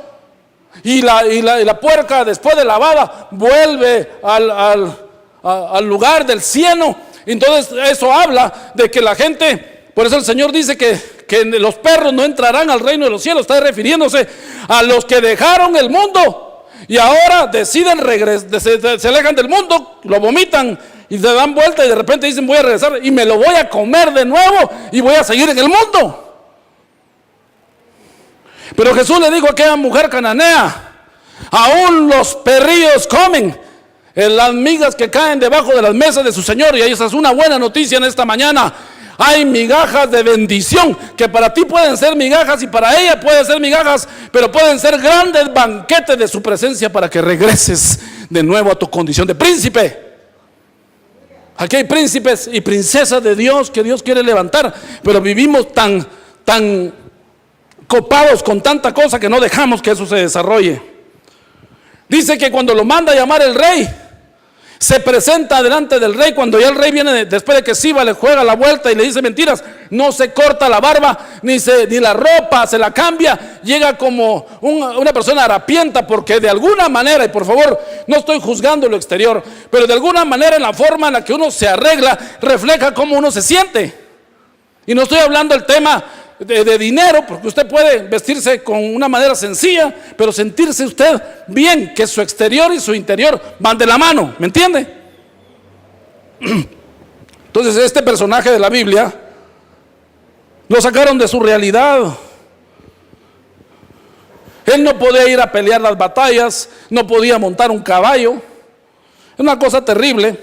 y la puerca, después de lavada, vuelve al lugar del cieno. Entonces eso habla de que la gente, por eso el Señor dice que los perros no entrarán al reino de los cielos. Está refiriéndose a los que dejaron el mundo y ahora deciden regresar, se alejan del mundo, lo vomitan y se dan vuelta, y de repente dicen: voy a regresar y me lo voy a comer de nuevo y voy a seguir en el mundo. Pero Jesús le dijo a aquella mujer cananea: aún los perrillos comen las migas que caen debajo de las mesas de su Señor. Y esa es una buena noticia en esta mañana. Hay migajas de bendición que para ti pueden ser migajas y para ella pueden ser migajas, pero pueden ser grandes banquetes de su presencia para que regreses de nuevo a tu condición de príncipe. Aquí hay príncipes y princesas de Dios que Dios quiere levantar, pero vivimos tan copados con tanta cosa que no dejamos que eso se desarrolle. Dice que cuando lo manda a llamar el rey, se presenta delante del rey. Cuando ya el rey viene, después de que Siba le juega la vuelta y le dice mentiras, no se corta la barba, ni la ropa se la cambia, llega como una persona harapienta, porque de alguna manera, y por favor, no estoy juzgando lo exterior, pero de alguna manera en la forma en la que uno se arregla, refleja cómo uno se siente. Y no estoy hablando del tema de dinero, porque usted puede vestirse con una manera sencilla, pero sentirse usted bien, que su exterior y su interior van de la mano, ¿me entiende? Entonces este personaje de la Biblia lo sacaron de su realidad. Él no podía ir a pelear las batallas, no podía montar un caballo. Es una cosa terrible.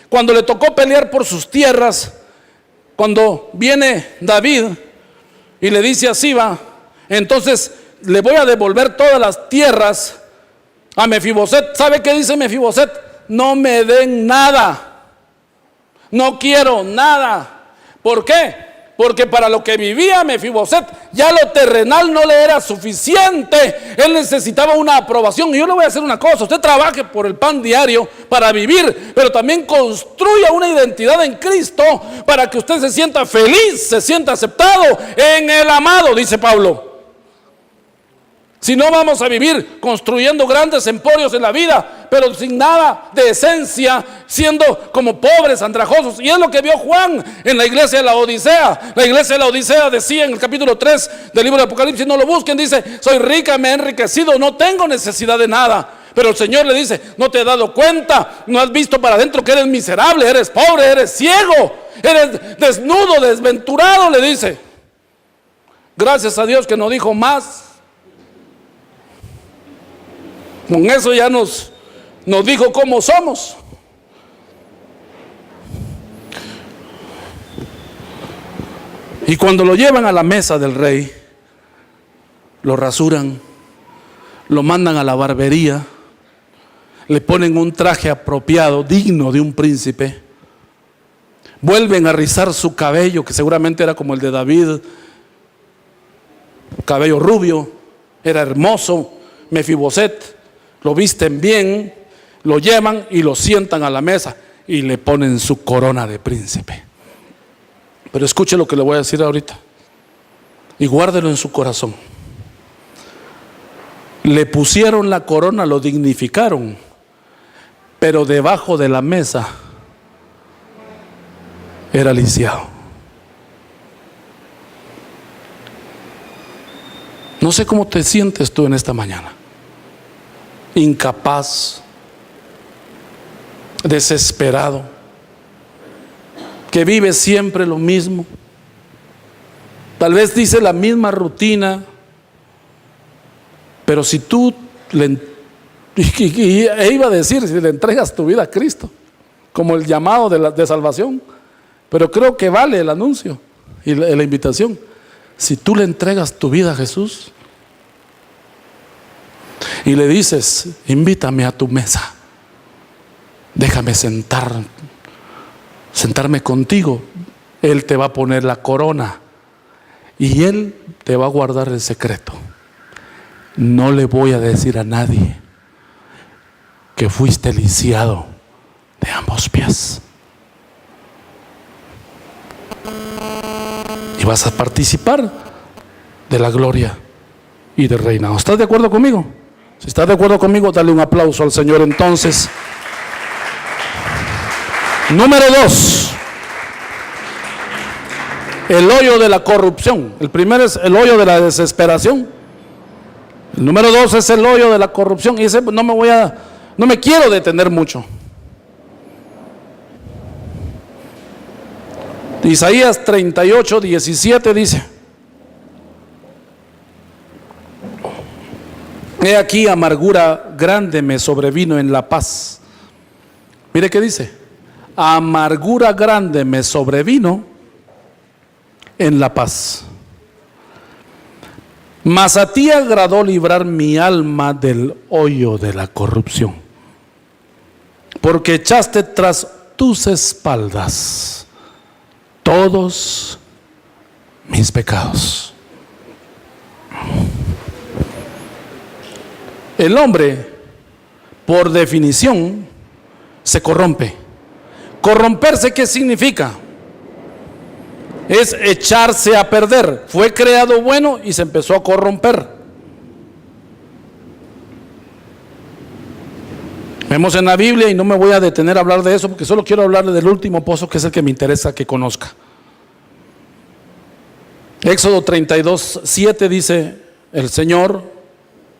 Cuando le tocó pelear por sus tierras, cuando viene David y le dice a Siba: entonces le voy a devolver todas las tierras a Mefiboset. ¿Sabe qué dice Mefiboset? No me den nada, no quiero nada. ¿Por qué? Porque para lo que vivía Mefiboset, ya lo terrenal no le era suficiente. Él necesitaba una aprobación. Y yo le voy a hacer una cosa: usted trabaje por el pan diario para vivir, pero también construya una identidad en Cristo para que usted se sienta feliz, se sienta aceptado en el amado, dice Pablo. Si no, vamos a vivir construyendo grandes emporios en la vida, pero sin nada de esencia, siendo como pobres, andrajosos. Y es lo que vio Juan en la iglesia de la Odisea. La iglesia de la Odisea decía en el capítulo 3 del libro de Apocalipsis, no lo busquen, dice: soy rica, me he enriquecido, no tengo necesidad de nada. Pero el Señor le dice: no te has dado cuenta, no has visto para adentro que eres miserable, eres pobre, eres ciego, eres desnudo, desventurado, le dice. Gracias a Dios que no dijo más. Con eso ya nos dijo cómo somos. Y cuando lo llevan a la mesa del rey, lo rasuran, lo mandan a la barbería, le ponen un traje apropiado, digno de un príncipe, vuelven a rizar su cabello, que seguramente era como el de David, cabello rubio, era hermoso. Mefiboset, lo visten bien, lo llevan y lo sientan a la mesa y le ponen su corona de príncipe. Pero escuche lo que le voy a decir ahorita y guárdelo en su corazón. Le pusieron la corona, lo dignificaron, pero debajo de la mesa era lisiado. No sé cómo te sientes tú en esta mañana. Incapaz, desesperado, que vive siempre lo mismo, tal vez dice la misma rutina, pero si tú iba a decir, si le entregas tu vida a Cristo como el llamado de salvación, pero creo que vale el anuncio y la invitación. Si tú le entregas tu vida a Jesús y le dices, invítame a tu mesa, déjame sentarme contigo, Él te va a poner la corona y Él te va a guardar el secreto. No le voy a decir a nadie que fuiste lisiado de ambos pies. Y vas a participar de la gloria y del reinado. ¿Estás de acuerdo conmigo? Si estás de acuerdo conmigo, dale un aplauso al Señor entonces. Número 2. El hoyo de la corrupción. El primero es el hoyo de la desesperación. El número 2 es el hoyo de la corrupción. Y ese no me quiero detener mucho. Isaías 38:17 dice: he aquí amargura grande me sobrevino en la paz. Mire qué dice: amargura grande me sobrevino en la paz. Mas a ti agradó librar mi alma del hoyo de la corrupción, porque echaste tras tus espaldas todos mis pecados. El hombre, por definición, se corrompe. Corromperse, ¿qué significa? Es echarse a perder. Fue creado bueno y se empezó a corromper. Vemos en la Biblia, y no me voy a detener a hablar de eso porque solo quiero hablarle del último pozo, que es el que me interesa que conozca. Éxodo 32:7 dice: el Señor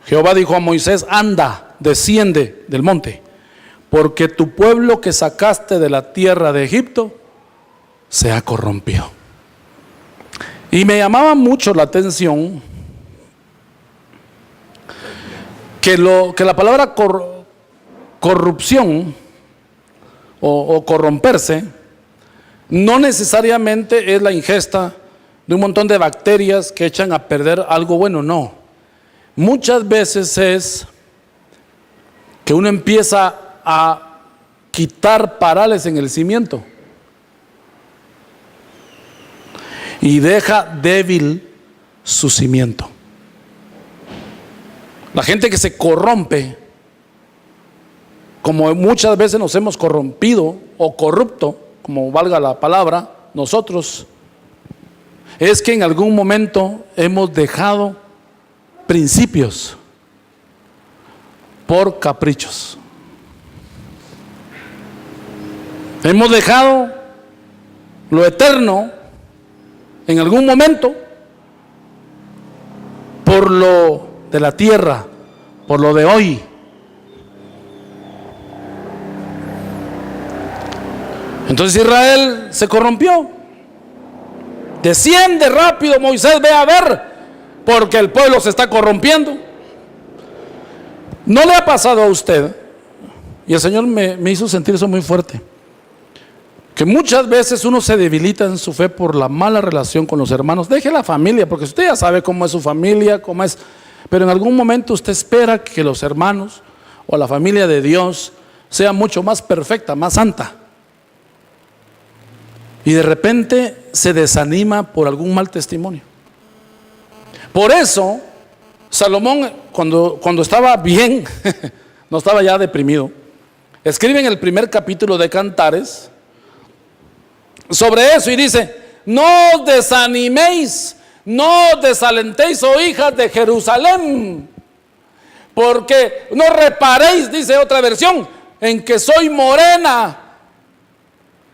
Jehová dijo a Moisés: anda, desciende del monte, porque tu pueblo que sacaste de la tierra de Egipto se ha corrompido. Y me llamaba mucho la atención que la palabra corrupción o corromperse no necesariamente es la ingesta de un montón de bacterias que echan a perder algo bueno, no. Muchas veces es que uno empieza a quitar parales en el cimiento y deja débil su cimiento. La gente que se corrompe, como muchas veces nos hemos corrompido o corrupto, como valga la palabra, nosotros, es que en algún momento hemos dejado principios por caprichos. Hemos dejado lo eterno en algún momento por lo de la tierra, por lo de hoy. Entonces Israel se corrompió. Desciende rápido, Moisés, ve a ver, porque el pueblo se está corrompiendo. ¿No le ha pasado a usted? Y el Señor me hizo sentir eso muy fuerte, que muchas veces uno se debilita en su fe por la mala relación con los hermanos. Deje la familia, porque usted ya sabe cómo es su familia, cómo es. Pero en algún momento usted espera que los hermanos o la familia de Dios sea mucho más perfecta, más santa. Y de repente se desanima por algún mal testimonio. Por eso Salomón, cuando estaba bien, no estaba ya deprimido, escribe en el primer capítulo de Cantares sobre eso y dice: no os desaniméis, no os desalentéis, oh hijas de Jerusalén, porque no reparéis, dice otra versión, en que soy morena,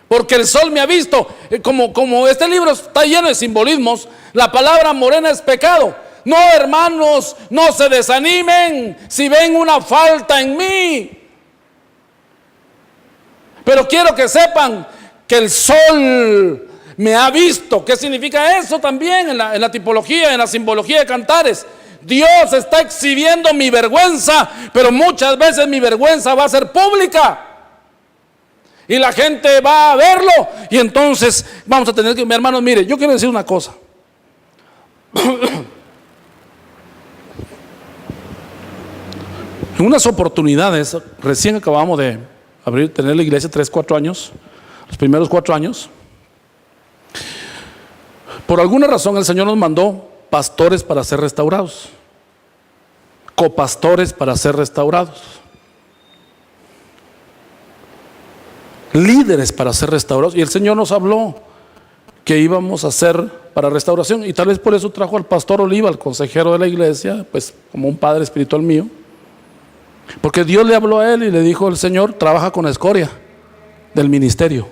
porque el sol me ha visto. Como este libro está lleno de simbolismos, la palabra morena es pecado. No, hermanos, no se desanimen si ven una falta en mí, pero quiero que sepan que el sol me ha visto. ¿Qué significa eso también en la tipología, en la simbología de Cantares? Dios está exhibiendo mi vergüenza, pero muchas veces mi vergüenza va a ser pública. Y la gente va a verlo. Y entonces vamos a tener que, mi hermano, mire, yo quiero decir una cosa. En unas oportunidades, recién acabamos de tener la iglesia 3-4 años, los primeros 4 años. Por alguna razón el Señor nos mandó pastores para ser restaurados, copastores para ser restaurados, líderes para ser restaurados. Y el Señor nos habló que íbamos a hacer para restauración, y tal vez por eso trajo al pastor Oliva, el consejero de la iglesia, pues como un padre espiritual mío, porque Dios le habló a él y le dijo: el Señor trabaja con escoria del ministerio,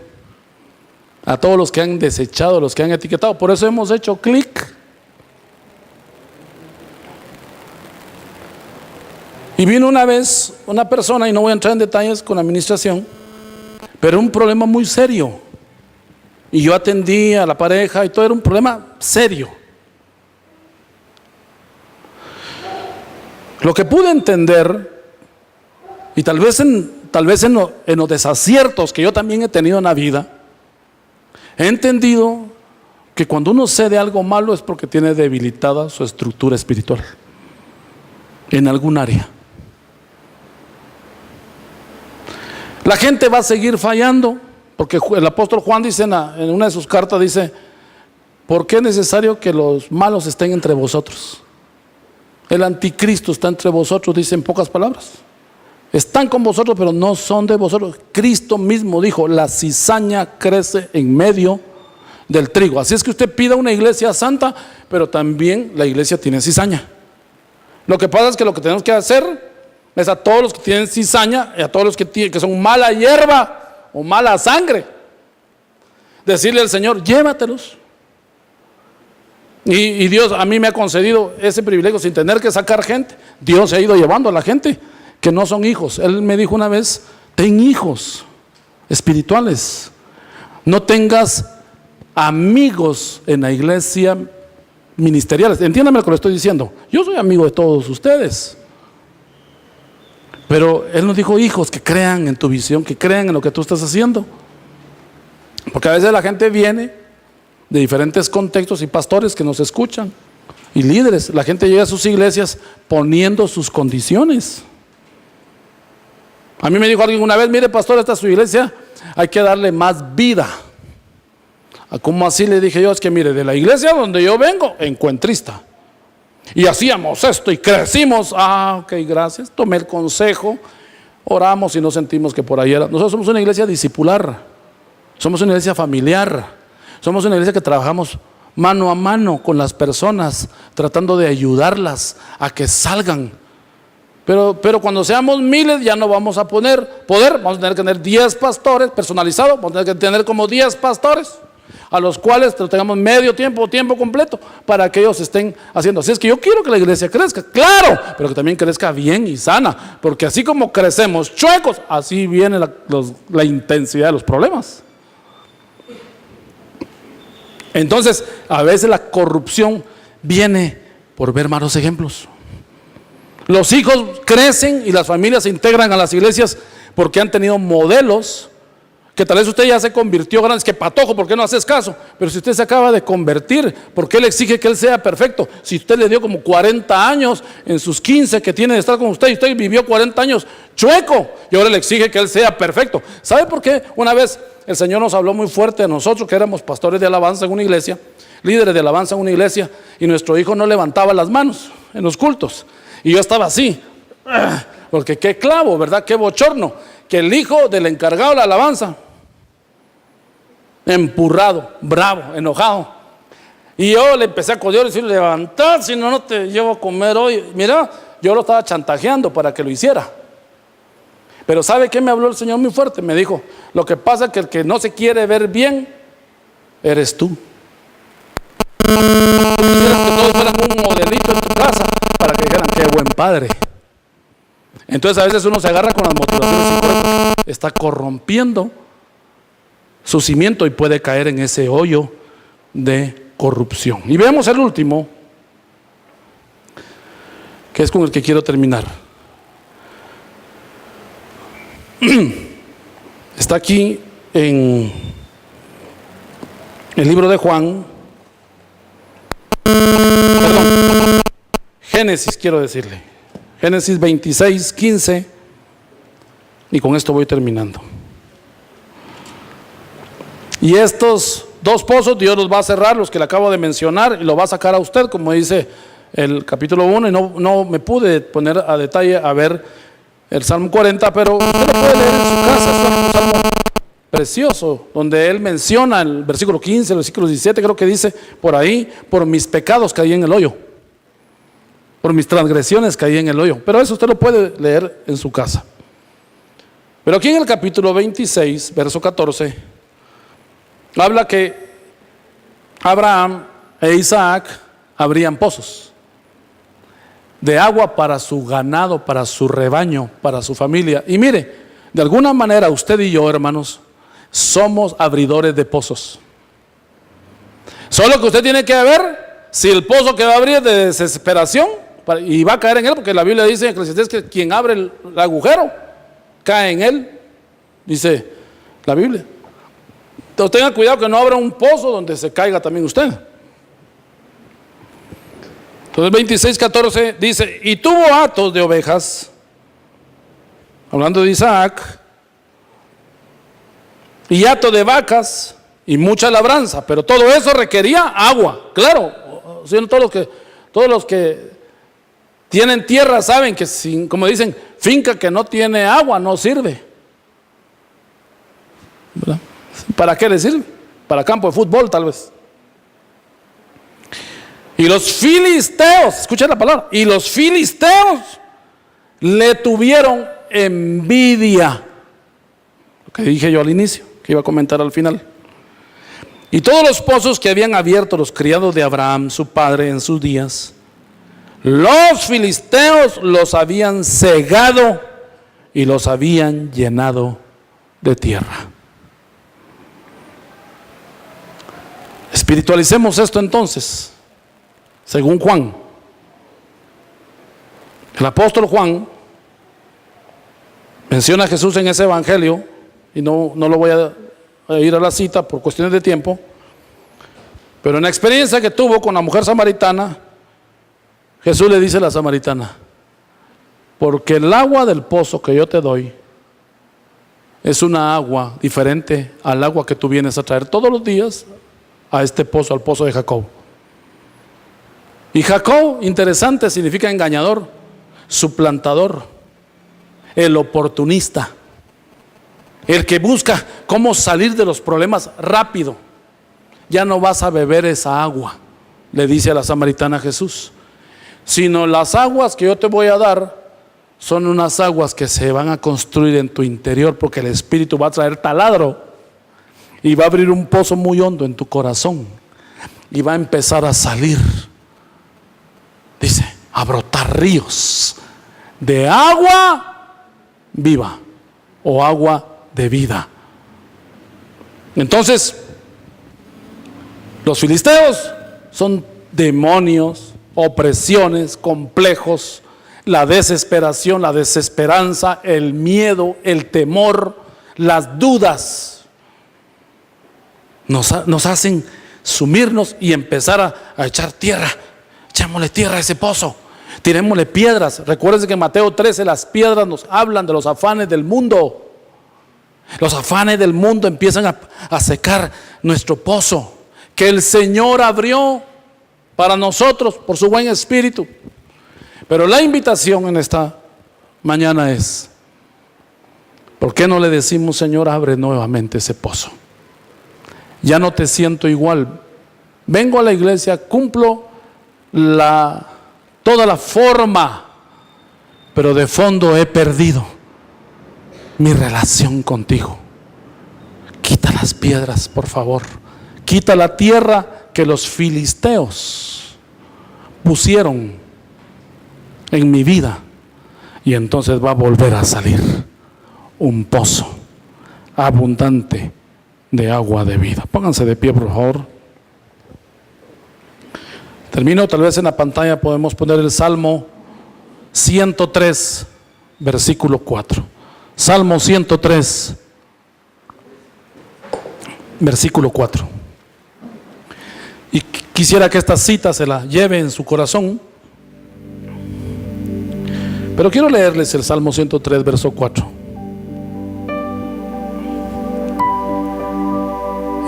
a todos los que han desechado, los que han etiquetado. Por eso hemos hecho clic. Y vino una vez una persona, y no voy a entrar en detalles con la administración, pero un problema muy serio, y yo atendí a la pareja y todo era un problema serio. Lo que pude entender, y tal vez en los desaciertos que yo también he tenido en la vida, he entendido que cuando uno cede algo malo es porque tiene debilitada su estructura espiritual en algún área. La gente va a seguir fallando, porque el apóstol Juan dice en una de sus cartas, dice: ¿por qué es necesario que los malos estén entre vosotros? El anticristo está entre vosotros, dice en pocas palabras. Están con vosotros, pero no son de vosotros. Cristo mismo dijo: la cizaña crece en medio del trigo. Así es que usted pida una iglesia santa, pero también la iglesia tiene cizaña. Lo que pasa es que lo que tenemos que hacer es a todos los que tienen cizaña y a todos los que son mala hierba o mala sangre, decirle al Señor: llévatelos. Y Dios a mí me ha concedido ese privilegio sin tener que sacar gente. Dios se ha ido llevando a la gente que no son hijos. Él me dijo una vez: ten hijos espirituales, no tengas amigos en la iglesia ministeriales. Entiéndame lo que le estoy diciendo. Yo soy amigo de todos ustedes, pero Él nos dijo hijos que crean en tu visión, que crean en lo que tú estás haciendo. Porque a veces la gente viene de diferentes contextos, y pastores que nos escuchan y líderes, la gente llega a sus iglesias poniendo sus condiciones. A mí me dijo alguien una vez: mire, pastor, esta es su iglesia, hay que darle más vida. ¿Cómo así? Le dije yo: es que mire, de la iglesia donde yo vengo, encuentrista, y hacíamos esto y crecimos. Ok, gracias, tomé el consejo, oramos y nos sentimos que por ahí era. Nosotros somos una iglesia discipular, somos una iglesia familiar, somos una iglesia que trabajamos mano a mano con las personas, tratando de ayudarlas a que salgan. Pero cuando seamos miles ya no vamos a poder, vamos a tener que tener 10 pastores personalizados, vamos a tener que tener como 10 pastores, a los cuales tengamos medio tiempo o tiempo completo para que ellos estén haciendo. Así es que yo quiero que la iglesia crezca, claro, pero que también crezca bien y sana, porque así como crecemos chuecos, así viene la intensidad de los problemas. Entonces, a veces la corrupción viene por ver malos ejemplos. Los hijos crecen y las familias se integran a las iglesias porque han tenido modelos que tal vez usted ya se convirtió grande. Es que patojo, ¿por qué no haces caso? Pero si usted se acaba de convertir, ¿por qué le exige que él sea perfecto? Si usted le dio como 40 años en sus 15 que tiene de estar con usted, y usted vivió 40 años chueco, y ahora le exige que él sea perfecto. ¿Sabe por qué? Una vez el Señor nos habló muy fuerte a nosotros que éramos pastores de alabanza en una iglesia, líderes de alabanza en una iglesia, y nuestro hijo no levantaba las manos en los cultos. Y yo estaba así, porque qué clavo, ¿verdad? Qué bochorno, que el hijo del encargado de la alabanza, empurrado, bravo, enojado, y yo le empecé a codear y decirle: levantad, si no, no te llevo a comer hoy. Mira, yo lo estaba chantajeando para que lo hiciera. Pero ¿sabe qué me habló el Señor muy fuerte? Me dijo: lo que pasa es que el que no se quiere ver bien eres tú. Quisieras que todos fueran un modelito en tu casa para que dijeran: qué buen padre. Entonces a veces uno se agarra con las motivaciones incorrectas, está corrompiendo su cimiento y puede caer en ese hoyo de corrupción. Y veamos el último, que es con el que quiero terminar. Está aquí en el libro de Juan, perdón, Génesis quiero decirle, Génesis 26, 15, y con esto voy terminando. Y estos dos pozos Dios los va a cerrar, los que le acabo de mencionar, y lo va a sacar a usted, como dice el capítulo 1, y no me pude poner a detalle a ver el Salmo 40, pero usted lo puede leer en su casa. Es un salmo precioso, donde él menciona el versículo 15, el versículo 17, creo que dice por ahí: por mis pecados caí en el hoyo, por mis transgresiones caí en el hoyo. Pero eso usted lo puede leer en su casa. Pero aquí en el capítulo 26, verso 14, habla que Abraham e Isaac abrían pozos de agua para su ganado, para su rebaño, para su familia. Y mire, de alguna manera usted y yo, hermanos, somos abridores de pozos. Solo que usted tiene que ver si el pozo que va a abrir es de desesperación y va a caer en él, porque la Biblia dice en Eclesiastés que quien abre el agujero cae en él, dice la Biblia. Entonces tenga cuidado que no abra un pozo donde se caiga también usted. Entonces 26:14 dice: y tuvo hatos de ovejas, hablando de Isaac, y hato de vacas y mucha labranza, pero todo eso requería agua. Claro, todos los que tienen tierra saben que, como dicen, finca que no tiene agua no sirve, ¿verdad? ¿Para qué le sirve? Para campo de fútbol tal vez. Y los filisteos, escuchen la palabra, y los filisteos le tuvieron envidia. Lo que dije yo al inicio, que iba a comentar al final. Y todos los pozos que habían abierto los criados de Abraham, su padre, en sus días, los filisteos los habían cegado y los habían llenado de tierra. Espiritualicemos esto entonces. Según Juan, el apóstol Juan menciona a Jesús en ese evangelio, y no lo voy a ir a la cita por cuestiones de tiempo, pero en la experiencia que tuvo con la mujer samaritana, Jesús le dice a la samaritana: porque el agua del pozo que yo te doy es una agua diferente al agua que tú vienes a traer todos los días a este pozo, al pozo de Jacob. Y Jacob, interesante, significa engañador, suplantador, el oportunista, el que busca cómo salir de los problemas rápido. Ya no vas a beber esa agua, le dice a la samaritana Jesús, sino las aguas que yo te voy a dar son unas aguas que se van a construir en tu interior, porque el Espíritu va a traer taladro y va a abrir un pozo muy hondo en tu corazón y va a empezar a salir, dice, a brotar ríos de agua viva o agua de vida. Entonces, los filisteos son demonios, opresiones, complejos, la desesperación, la desesperanza, el miedo, el temor, las dudas. Nos hacen sumirnos y empezar a echar tierra. Echémosle tierra a ese pozo, tirémosle piedras. Recuérdense que en Mateo 13 las piedras nos hablan de los afanes del mundo. Los afanes del mundo empiezan a secar nuestro pozo que el Señor abrió para nosotros por su buen espíritu. Pero la invitación en esta mañana es: ¿por qué no le decimos: Señor, abre nuevamente ese pozo? Ya no te siento igual. Vengo a la iglesia, cumplo toda la forma, pero de fondo he perdido mi relación contigo. Quita las piedras, por favor. Quita la tierra que los filisteos pusieron en mi vida, y entonces va a volver a salir un pozo abundante de agua de vida. Pónganse de pie, por favor. Termino, tal vez en la pantalla podemos poner el Salmo 103, versículo 4. Salmo 103, versículo 4. Y quisiera que esta cita se la lleve en su corazón. Pero quiero leerles el Salmo 103, verso 4.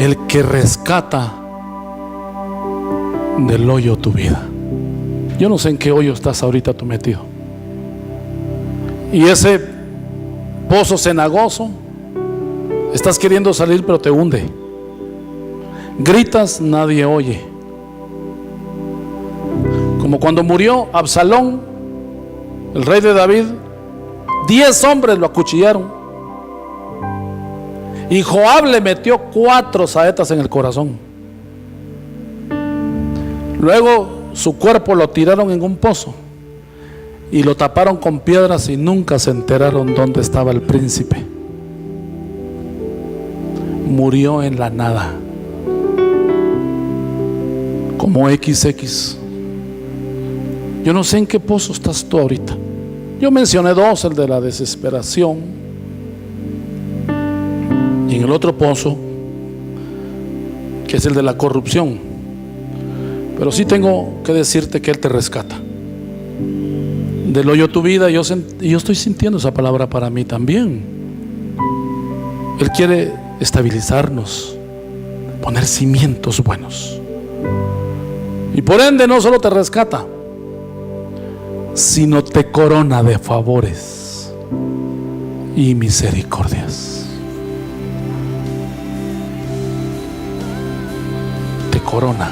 El que rescata del hoyo tu vida. Yo no sé en qué hoyo estás ahorita tú metido. Y ese pozo cenagoso, estás queriendo salir pero te hunde. Gritas, nadie oye. Como cuando murió Absalón, el rey de David, 10 hombres lo acuchillaron. Y Joab le metió 4 saetas en el corazón. Luego su cuerpo lo tiraron en un pozo y lo taparon con piedras y nunca se enteraron dónde estaba el príncipe. Murió en la nada, como XX. Yo no sé en qué pozo estás tú ahorita. Yo mencioné 2, el de la desesperación, y en el otro pozo, que es el de la corrupción. Pero sí tengo que decirte que Él te rescata del hoyo tu vida. Yo estoy sintiendo esa palabra para mí también. Él quiere estabilizarnos, poner cimientos buenos, y por ende no solo te rescata, sino te corona de favores y misericordias. Te corona,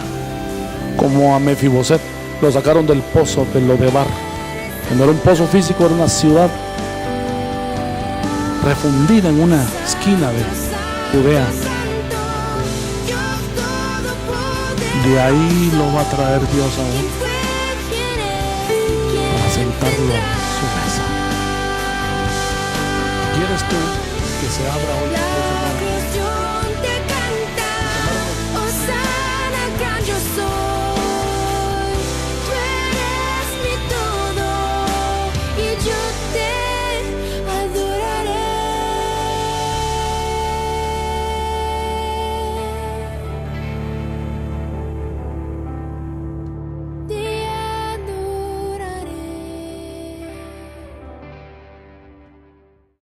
como a Mefiboset lo sacaron del pozo de Lodebar, que no era un pozo físico, era una ciudad refundida en una esquina de Judea. De ahí lo va a traer Dios aún para sentarlo en su mesa. ¿Quieres tú que se abra hoy?